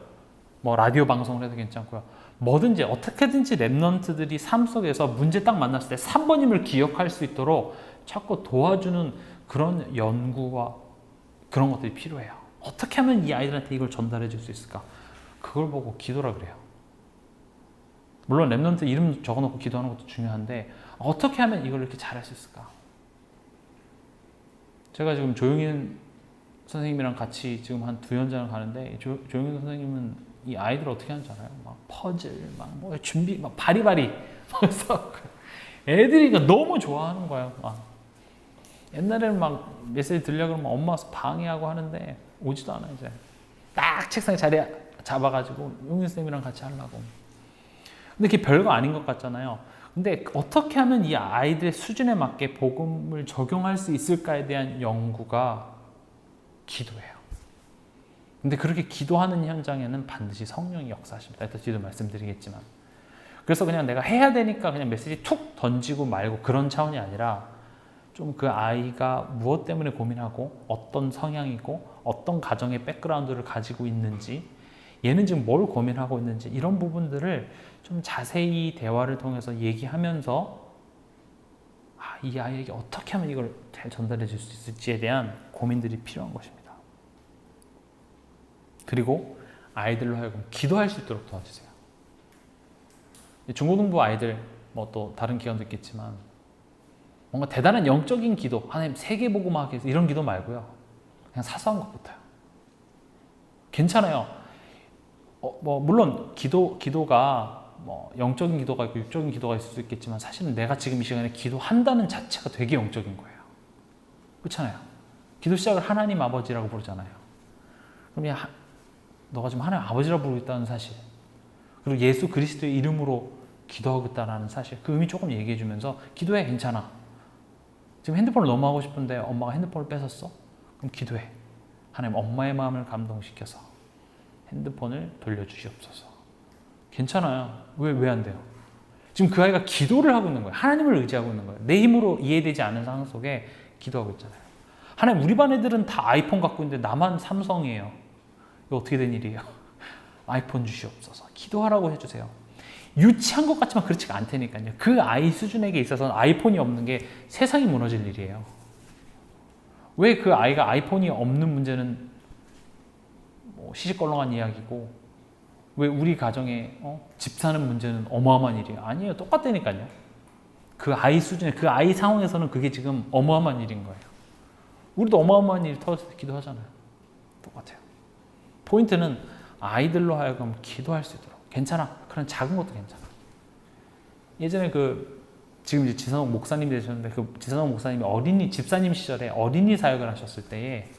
뭐 라디오 방송을 해도 괜찮고요. 뭐든지 어떻게든지 렘넌트들이 삶 속에서 문제 딱 만났을 때 3번임을 기억할 수 있도록 자꾸 도와주는 그런 연구와 그런 것들이 필요해요. 어떻게 하면 이 아이들한테 이걸 전달해 줄 수 있을까? 그걸 보고 기도라 그래요. 물론 랩넌트 이름 적어놓고 기도하는 것도 중요한데 어떻게 하면 이걸 이렇게 잘할 수 있을까? 제가 지금 조용인 선생님이랑 같이 지금 한 2연장을 가는데 조용인 선생님은 이 아이들 어떻게 하는지 알아요? 막 퍼즐, 막 뭐 준비, 막 바리바리 그래서 애들이 너무 좋아하는 거예요. 막 옛날에는 막 메시지 들려고 그러면 엄마 와서 방해하고 하는데 오지도 않아 이제. 딱 책상에 자리 잡아가지고 용인 선생님이랑 같이 하려고. 근데 그게 별거 아닌 것 같잖아요. 근데 어떻게 하면 이 아이들의 수준에 맞게 복음을 적용할 수 있을까에 대한 연구가 기도예요. 근데 그렇게 기도하는 현장에는 반드시 성령이 역사하십니다. 이따 뒤도 말씀드리겠지만. 그래서 그냥 내가 해야 되니까 그냥 메시지 툭 던지고 말고 그런 차원이 아니라 좀 그 아이가 무엇 때문에 고민하고 어떤 성향이고 어떤 가정의 백그라운드를 가지고 있는지 얘는 지금 뭘 고민하고 있는지 이런 부분들을 좀 자세히 대화를 통해서 얘기하면서 이 아이에게 어떻게 하면 이걸 잘 전달해 줄 수 있을지에 대한 고민들이 필요한 것입니다. 그리고 아이들로 하여금 기도할 수 있도록 도와주세요. 중고등부 아이들 뭐 또 다른 기관도 있겠지만 뭔가 대단한 영적인 기도, 하나님 세계복음화 하기 위해서 이런 기도 말고요. 그냥 사소한 것부터요. 괜찮아요. 뭐 물론 기도가 뭐 영적인 기도가 있고 육적인 기도가 있을 수 있겠지만 사실은 내가 지금 이 시간에 기도한다는 자체가 되게 영적인 거예요. 그렇잖아요. 기도 시작을 하나님 아버지라고 부르잖아요. 그럼 너가 지금 하나님 아버지라고 부르고 있다는 사실, 그리고 예수 그리스도의 이름으로 기도하고 있다는 사실, 그 의미 조금 얘기해 주면서 기도해. 괜찮아. 지금 핸드폰을 너무 하고 싶은데 엄마가 핸드폰을 뺏었어? 그럼 기도해. 하나님 엄마의 마음을 감동시켜서 핸드폰을 돌려주시옵소서. 괜찮아요. 왜 안 돼요? 지금 그 아이가 기도를 하고 있는 거예요. 하나님을 의지하고 있는 거예요. 내 힘으로 이해되지 않은 상황 속에 기도하고 있잖아요. 하나님 우리 반 애들은 다 아이폰 갖고 있는데 나만 삼성이에요. 이거 어떻게 된 일이에요? 아이폰 주시옵소서. 기도하라고 해주세요. 유치한 것 같지만 그렇지가 않다니까요. 그 아이 수준에게 있어서는 아이폰이 없는 게 세상이 무너질 일이에요. 왜 그 아이가 아이폰이 없는 문제는 뭐 시시껄렁한 이야기고, 왜 우리 가정에 집 사는 문제는 어마어마한 일이에요? 아니에요. 똑같다니까요. 그 아이 수준에, 그 아이 상황에서는 그게 지금 어마어마한 일인 거예요. 우리도 어마어마한 일이 터졌을 때 기도하잖아요. 똑같아요. 포인트는 아이들로 하여금 기도할 수 있도록. 괜찮아. 그런 작은 것도 괜찮아. 예전에 지금 이제 지선옥 목사님 되셨는데 그 지선옥 목사님이 집사님 시절에 어린이 사역을 하셨을 때에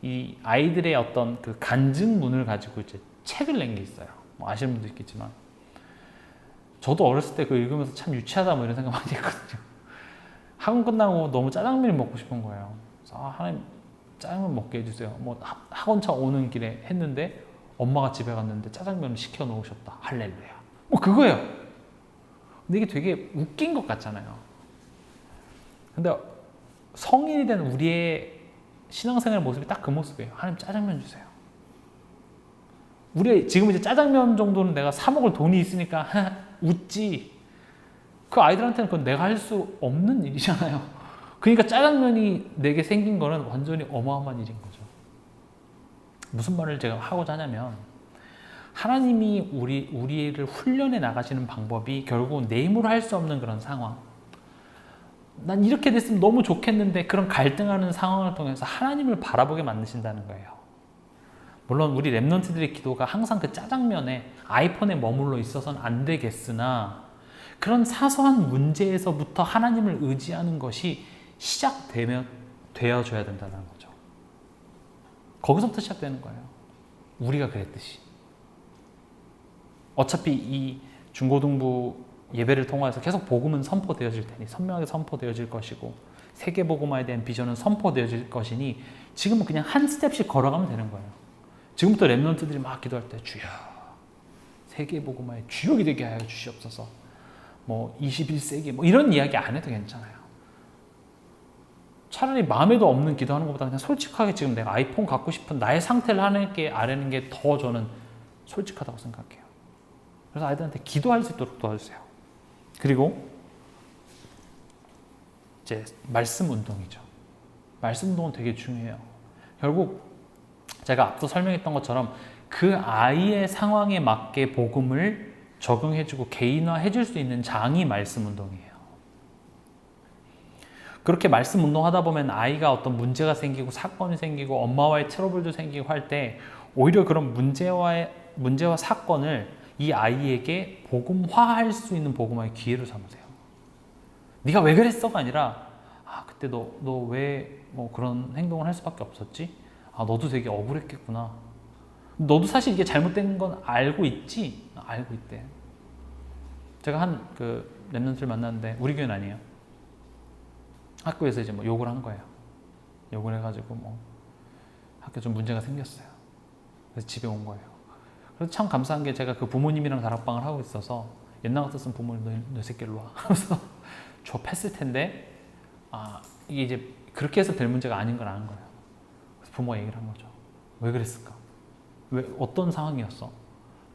이 아이들의 어떤 그 간증문을 가지고 이제 책을 낸 게 있어요. 뭐 아시는 분도 있겠지만 저도 어렸을 때 그거 읽으면서 참 유치하다 뭐 이런 생각 많이 했거든요. 학원 끝나고 너무 짜장면이 먹고 싶은 거예요. 그래서 하나님 짜장면 먹게 해주세요. 뭐 학원차 오는 길에 했는데 엄마가 집에 갔는데 짜장면을 시켜 놓으셨다. 할렐루야. 뭐 그거예요. 근데 이게 되게 웃긴 것 같잖아요. 근데 성인이 된 우리의 신앙생활 모습이 딱 그 모습이에요. 하나님 짜장면 주세요. 우리 지금 이제 짜장면 정도는 내가 사 먹을 돈이 있으니까 웃지. 그 아이들한테는 그건 내가 할 수 없는 일이잖아요. 그러니까 짜장면이 내게 생긴 거는 완전히 어마어마한 일인 거죠. 무슨 말을 제가 하고자 하냐면 하나님이 우리를 훈련해 나가시는 방법이 결국은 내 힘으로 할 수 없는 그런 상황. 난 이렇게 됐으면 너무 좋겠는데 그런 갈등하는 상황을 통해서 하나님을 바라보게 만드신다는 거예요. 물론 우리 랩런트들의 기도가 항상 그 짜장면에 아이폰에 머물러 있어서는 안 되겠으나 그런 사소한 문제에서부터 하나님을 의지하는 것이 되어줘야 된다는 거죠. 거기서부터 시작되는 거예요. 우리가 그랬듯이. 어차피 이 중고등부 예배를 통해서 계속 복음은 선포되어질 테니 선명하게 선포되어질 것이고 세계복음화에 대한 비전은 선포되어질 것이니 지금은 그냥 한 스텝씩 걸어가면 되는 거예요. 지금부터 랩런트들이 막 기도할 때 주여 세계복음화의 주역이 되게 하여 주시옵소서. 뭐 21세기 뭐 이런 이야기 안 해도 괜찮아요. 차라리 마음에도 없는 기도하는 것보다 그냥 솔직하게 지금 내가 아이폰 갖고 싶은 나의 상태를 하나님께 아뢰는 게 더 저는 솔직하다고 생각해요. 그래서 아이들한테 기도할 수 있도록 도와주세요. 그리고 이제 말씀 운동이죠. 말씀 운동은 되게 중요해요. 결국 제가 앞서 설명했던 것처럼 그 아이의 상황에 맞게 복음을 적용해주고 개인화해줄 수 있는 장이 말씀 운동이에요. 그렇게 말씀 운동하다 보면 아이가 어떤 문제가 생기고 사건이 생기고 엄마와의 트러블도 생기고 할 때 오히려 그런 문제와 사건을 이 아이에게 복음화할 수 있는 복음화의 기회로 삼으세요. 네가 왜 그랬어가 아니라 그때 너 왜 뭐 그런 행동을 할 수밖에 없었지? 너도 되게 억울했겠구나. 너도 사실 이게 잘못된 건 알고 있지? 알고 있대. 제가 한 랩런트를 만났는데 우리 교회는 아니에요. 학교에서 이제 뭐 욕을 한 거예요. 욕을 해가지고 뭐 학교 좀 문제가 생겼어요. 그래서 집에 온 거예요. 그래서 참 감사한 게 제가 그 부모님이랑 다락방을 하고 있어서 옛날 같았으면 부모님 너 새끼 일로 와 하면서 좁혔을 텐데 이게 이제 그렇게 해서 될 문제가 아닌 걸 아는 거예요. 그래서 부모가 얘기를 한 거죠. 왜 그랬을까? 왜 어떤 상황이었어?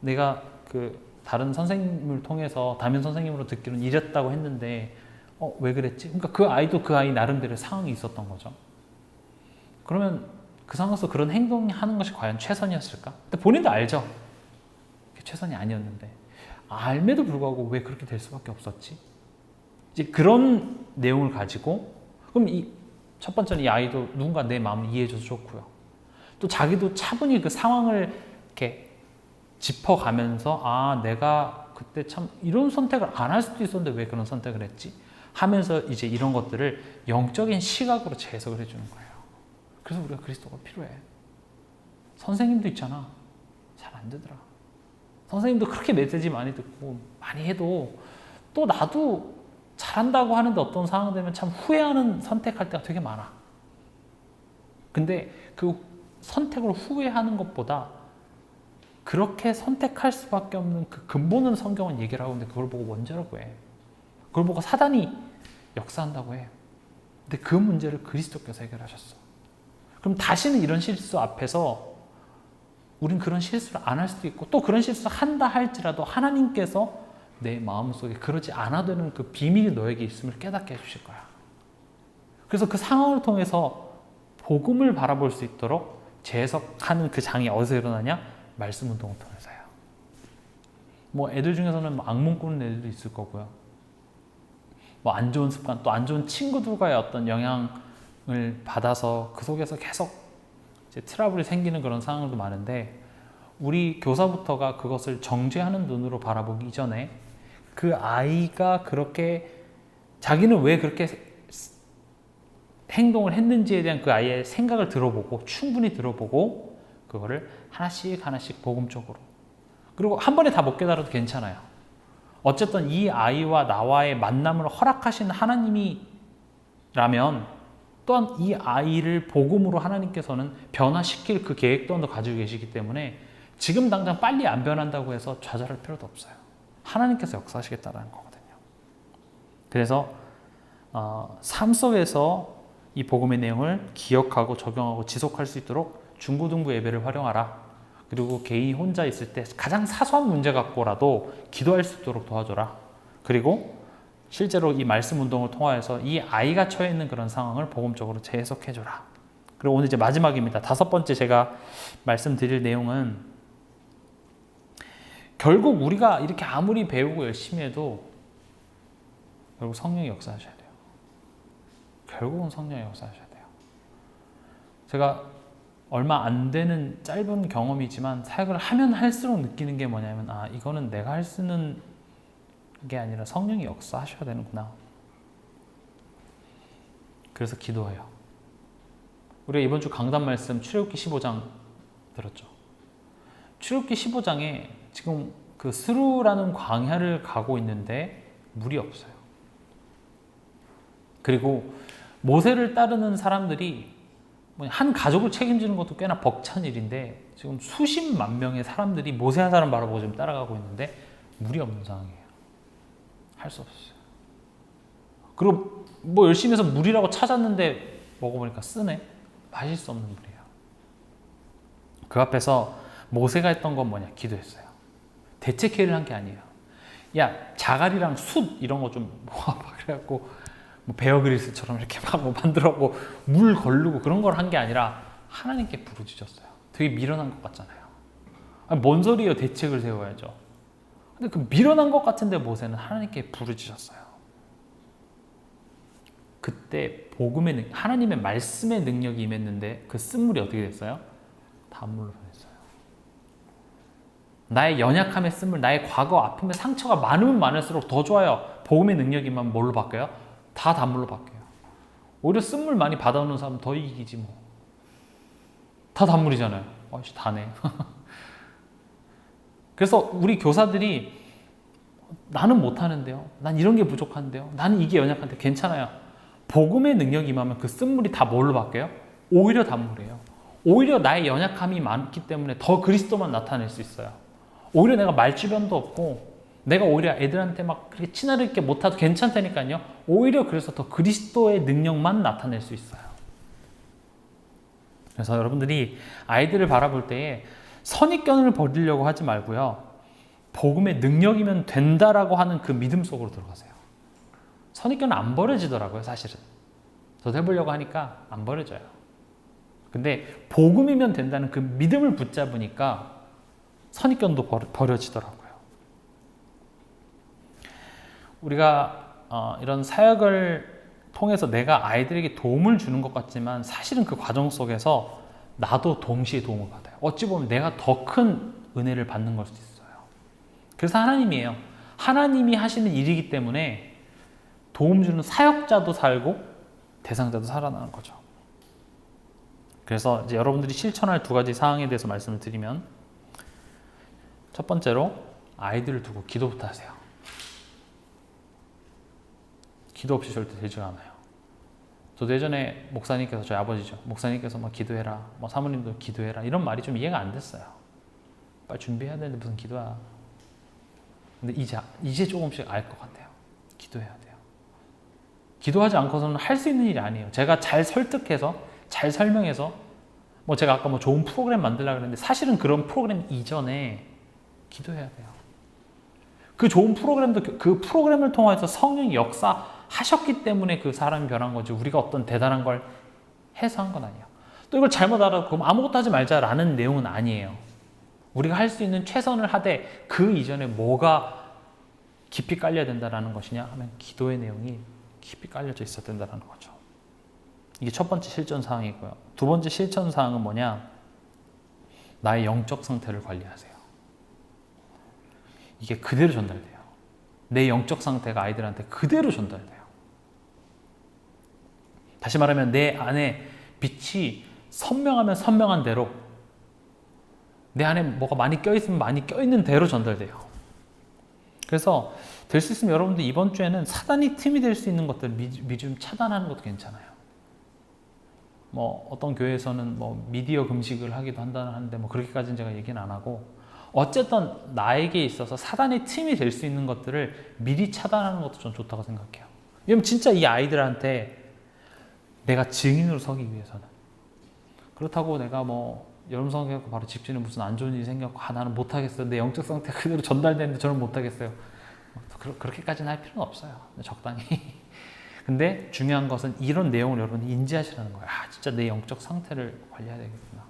내가 다른 선생님을 통해서 담임 선생님으로 듣기로는 이랬다고 했는데 왜 그랬지? 그러니까 그 아이도 그 아이 나름대로의 상황이 있었던 거죠. 그러면 그 상황에서 그런 행동하는 것이 과연 최선이었을까? 근데 본인도 알죠. 최선이 아니었는데 알매도 불구하고 왜 그렇게 될 수밖에 없었지? 이제 그런 내용을 가지고 그럼 첫 번째는 이 아이도 누군가 내 마음을 이해해줘서 좋고요. 또 자기도 차분히 그 상황을 이렇게 짚어가면서 내가 그때 참 이런 선택을 안 할 수도 있었는데 왜 그런 선택을 했지? 하면서 이제 이런 것들을 영적인 시각으로 재해석을 해주는 거예요. 그래서 우리가 그리스도가 필요해. 선생님도 있잖아. 잘 안 되더라. 선생님도 그렇게 메시지 많이 듣고 많이 해도 또 나도 잘한다고 하는데 어떤 상황 되면 참 후회하는 선택할 때가 되게 많아. 근데 그 선택을 후회하는 것보다 그렇게 선택할 수밖에 없는 그 근본은 성경은 얘기를 하고 있는데 그걸 보고 원죄라고 해. 그걸 보고 사단이 역사한다고 해. 근데 그 문제를 그리스도께서 해결하셨어. 그럼 다시는 이런 실수 앞에서 우린 그런 실수를 안 할 수도 있고 또 그런 실수를 한다 할지라도 하나님께서 내 마음속에 그러지 않아도 되는 그 비밀이 너에게 있음을 깨닫게 해주실 거야. 그래서 그 상황을 통해서 복음을 바라볼 수 있도록 재해석하는 그 장이 어디서 일어나냐? 말씀 운동을 통해서요. 뭐 애들 중에서는 악몽 꾸는 애들도 있을 거고요. 뭐 안 좋은 습관, 또 안 좋은 친구들과의 어떤 영향을 받아서 그 속에서 계속 이제 트러블이 생기는 그런 상황도 많은데 우리 교사부터가 그것을 정죄하는 눈으로 바라보기 이전에 그 아이가 그렇게 자기는 왜 그렇게 행동을 했는지에 대한 그 아이의 생각을 들어보고 충분히 들어보고 그거를 하나씩 복음적으로 그리고 한 번에 다 못 깨달아도 괜찮아요. 어쨌든 이 아이와 나와의 만남을 허락하신 하나님이라면 또한 이 아이를 복음으로 하나님께서는 변화시킬 그 계획 또한 가지고 계시기 때문에 지금 당장 빨리 안 변한다고 해서 좌절할 필요도 없어요. 하나님께서 역사하시겠다는 거거든요. 그래서 삶 속에서 이 복음의 내용을 기억하고 적용하고 지속할 수 있도록 중고등부 예배를 활용하라. 그리고 개인이 혼자 있을 때 가장 사소한 문제 갖고라도 기도할 수 있도록 도와줘라. 그리고 실제로 이 말씀 운동을 통하여서 이 아이가 처해 있는 그런 상황을 복음적으로 재해석해줘라. 그리고 오늘 이제 마지막입니다. 5번째 제가 말씀드릴 내용은 결국 우리가 이렇게 아무리 배우고 열심히 해도 결국 성령이 역사하셔야 돼요. 결국은 성령이 역사하셔야 돼요. 제가 얼마 안 되는 짧은 경험이지만 사역을 하면 할수록 느끼는 게 뭐냐면 이거는 내가 할 수 있는 게 아니라 성령이 역사하셔야 되는구나. 그래서 기도해요. 우리가 이번 주 강단 말씀 출애굽기 15장 들었죠. 출애굽기 15장에 지금 그 스루라는 광야를 가고 있는데 물이 없어요. 그리고 모세를 따르는 사람들이 한 가족을 책임지는 것도 꽤나 벅찬 일인데 지금 수십만 명의 사람들이 모세 한 사람 바라보고 지금 따라가고 있는데 물이 없는 상황이에요. 할 수 없어요. 그리고 뭐 열심히 해서 물이라고 찾았는데 먹어보니까 쓰네. 마실 수 없는 물이에요. 그 앞에서 모세가 했던 건 뭐냐? 기도했어요. 대책회의를 한 게 아니에요. 야, 자갈이랑 숯 이런 거 좀 모아봐. 그래갖고 뭐 베어그릴스처럼 이렇게 막 뭐 만들어고 물 걸르고 그런 걸 한 게 아니라 하나님께 부르짖었어요. 되게 미련한 것 같잖아요. 아니, 뭔 소리예요? 대책을 세워야죠. 근데 그 미련한 것 같은데 모세는 하나님께 부르짖었어요. 그때 복음의 하나님의 말씀의 능력이 임했는데 그 쓴물이 어떻게 됐어요? 단물로 변했어요. 나의 연약함의 쓴물, 나의 과거 아픔의 상처가 많으면 많을수록 더 좋아요. 복음의 능력이 임하면 뭘로 바뀌어요? 다 단물로 바뀌어요. 오히려 쓴물 많이 받아오는 사람 더 이기지 뭐. 다 단물이잖아요. 아이씨, 다네. 그래서 우리 교사들이 나는 못하는데요. 난 이런 게 부족한데요. 나는 이게 연약한데 괜찮아요. 복음의 능력이 임하면 그 쓴물이 다 뭘로 바뀌어요? 오히려 단물이에요. 오히려 나의 연약함이 많기 때문에 더 그리스도만 나타낼 수 있어요. 오히려 내가 말주변도 없고 내가 오히려 애들한테 막 그렇게 친화력있게 못해도 괜찮다니까요. 오히려 그래서 더 그리스도의 능력만 나타낼 수 있어요. 그래서 여러분들이 아이들을 바라볼 때에 선입견을 버리려고 하지 말고요. 복음의 능력이면 된다라고 하는 그 믿음 속으로 들어가세요. 선입견은 안 버려지더라고요, 사실은. 저도 해보려고 하니까 안 버려져요. 근데 복음이면 된다는 그 믿음을 붙잡으니까 선입견도 버려지더라고요. 우리가 이런 사역을 통해서 내가 아이들에게 도움을 주는 것 같지만 사실은 그 과정 속에서 나도 동시에 도움을 받아요. 어찌 보면 내가 더 큰 은혜를 받는 걸 수도 있어요. 그래서 하나님이에요. 하나님이 하시는 일이기 때문에 도움 주는 사역자도 살고 대상자도 살아나는 거죠. 그래서 이제 여러분들이 실천할 두 가지 사항에 대해서 말씀을 드리면, 첫 번째로 아이들을 두고 기도부터 하세요. 기도 없이 절대 되지가 않아요. 저도 예전에 목사님께서, 저희 아버지죠, 목사님께서 뭐 기도해라, 뭐 사모님도 기도해라, 이런 말이 좀 이해가 안 됐어요. 빨리 준비해야 되는데 무슨 기도야. 근데 이제 조금씩 알 것 같아요. 기도해야 돼요. 기도하지 않고서는 할 수 있는 일이 아니에요. 제가 잘 설득해서, 잘 설명해서, 뭐 제가 아까 뭐 좋은 프로그램 만들려고 했는데 사실은 그런 프로그램 이전에 기도해야 돼요. 그 좋은 프로그램도 그 프로그램을 통해서 성령이 역사하셨기 때문에 그 사람이 변한 거지, 우리가 어떤 대단한 걸 해서 한 건 아니에요. 또 이걸 잘못 알아도 그럼 아무것도 하지 말자라는 내용은 아니에요. 우리가 할 수 있는 최선을 하되 그 이전에 뭐가 깊이 깔려야 된다는 것이냐 하면 기도의 내용이 깊이 깔려져 있어야 된다는 거죠. 이게 첫 번째 실천 사항이고요. 두 번째 실천 사항은 뭐냐? 나의 영적 상태를 관리하세요. 이게 그대로 전달돼요. 내 영적 상태가 아이들한테 그대로 전달돼요. 다시 말하면 내 안에 빛이 선명하면 선명한 대로, 내 안에 뭐가 많이 껴있으면 많이 껴있는 대로 전달돼요. 그래서 될 수 있으면 여러분들 이번 주에는 사단이 틈이 될 수 있는 것들 미리 좀 차단하는 것도 괜찮아요. 뭐 어떤 교회에서는 뭐 미디어 금식을 하기도 한다는데 뭐 그렇게까지는 제가 얘기는 안 하고, 어쨌든 나에게 있어서 사단의 틈이 될 수 있는 것들을 미리 차단하는 것도 전 좋다고 생각해요. 왜냐면 진짜 이 아이들한테 내가 증인으로 서기 위해서는, 그렇다고 내가 뭐 여름 성경하고 바로 직전에 무슨 안 좋은 일이 생겼고 나는 못하겠어요, 내 영적 상태 그대로 전달되는데 저는 못하겠어요, 그렇게까지는 할 필요는 없어요. 적당히. 근데 중요한 것은 이런 내용을 여러분이 인지하시라는 거예요. 진짜 내 영적 상태를 관리해야 되겠구나.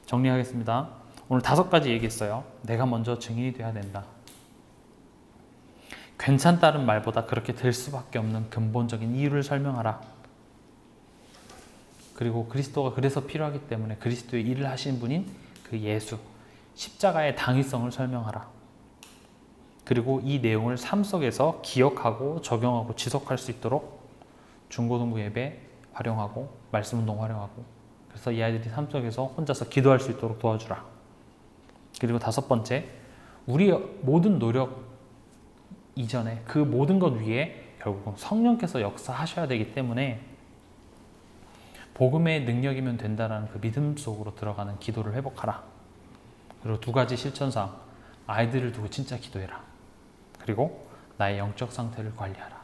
정리하겠습니다. 오늘 5가지 얘기했어요. 내가 먼저 증인이 돼야 된다. 괜찮다는 말보다 그렇게 될 수밖에 없는 근본적인 이유를 설명하라. 그리고 그리스도가 그래서 필요하기 때문에 그리스도의 일을 하신 분인 그 예수, 십자가의 당위성을 설명하라. 그리고 이 내용을 삶 속에서 기억하고 적용하고 지속할 수 있도록 중고등부 예배 활용하고 말씀 운동 활용하고, 그래서 이 아이들이 삶 속에서 혼자서 기도할 수 있도록 도와주라. 그리고 5번째, 우리 모든 노력 이전에 그 모든 것 위에 결국은 성령께서 역사하셔야 되기 때문에 복음의 능력이면 된다는 그 믿음 속으로 들어가는 기도를 회복하라. 그리고 2가지 실천사항, 아이들을 두고 진짜 기도해라. 그리고 나의 영적 상태를 관리하라.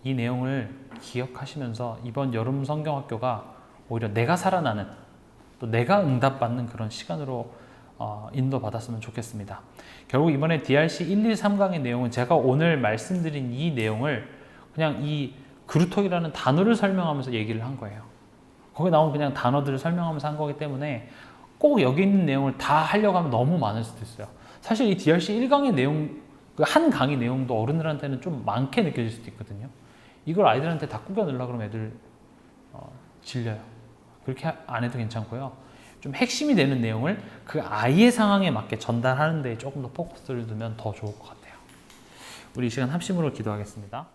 이 내용을 기억하시면서 이번 여름 성경학교가 오히려 내가 살아나는, 또 내가 응답받는 그런 시간으로 인도받았으면 좋겠습니다. 결국 이번에 DRC 1, 2, 3강의 내용은 제가 오늘 말씀드린 이 내용을 그냥 이 그루톡이라는 단어를 설명하면서 얘기를 한 거예요. 거기 나온 그냥 단어들을 설명하면서 한 거기 때문에 꼭 여기 있는 내용을 다 하려고 하면 너무 많을 수도 있어요. 사실 이 DRC 1강의 내용, 그 한 강의 내용도 어른들한테는 좀 많게 느껴질 수도 있거든요. 이걸 아이들한테 다 꾸겨 넣으려고 그러면 애들 질려요. 그렇게 안 해도 괜찮고요. 좀 핵심이 되는 내용을 그 아이의 상황에 맞게 전달하는 데 조금 더 포커스를 두면 더 좋을 것 같아요. 우리 이 시간 합심으로 기도하겠습니다.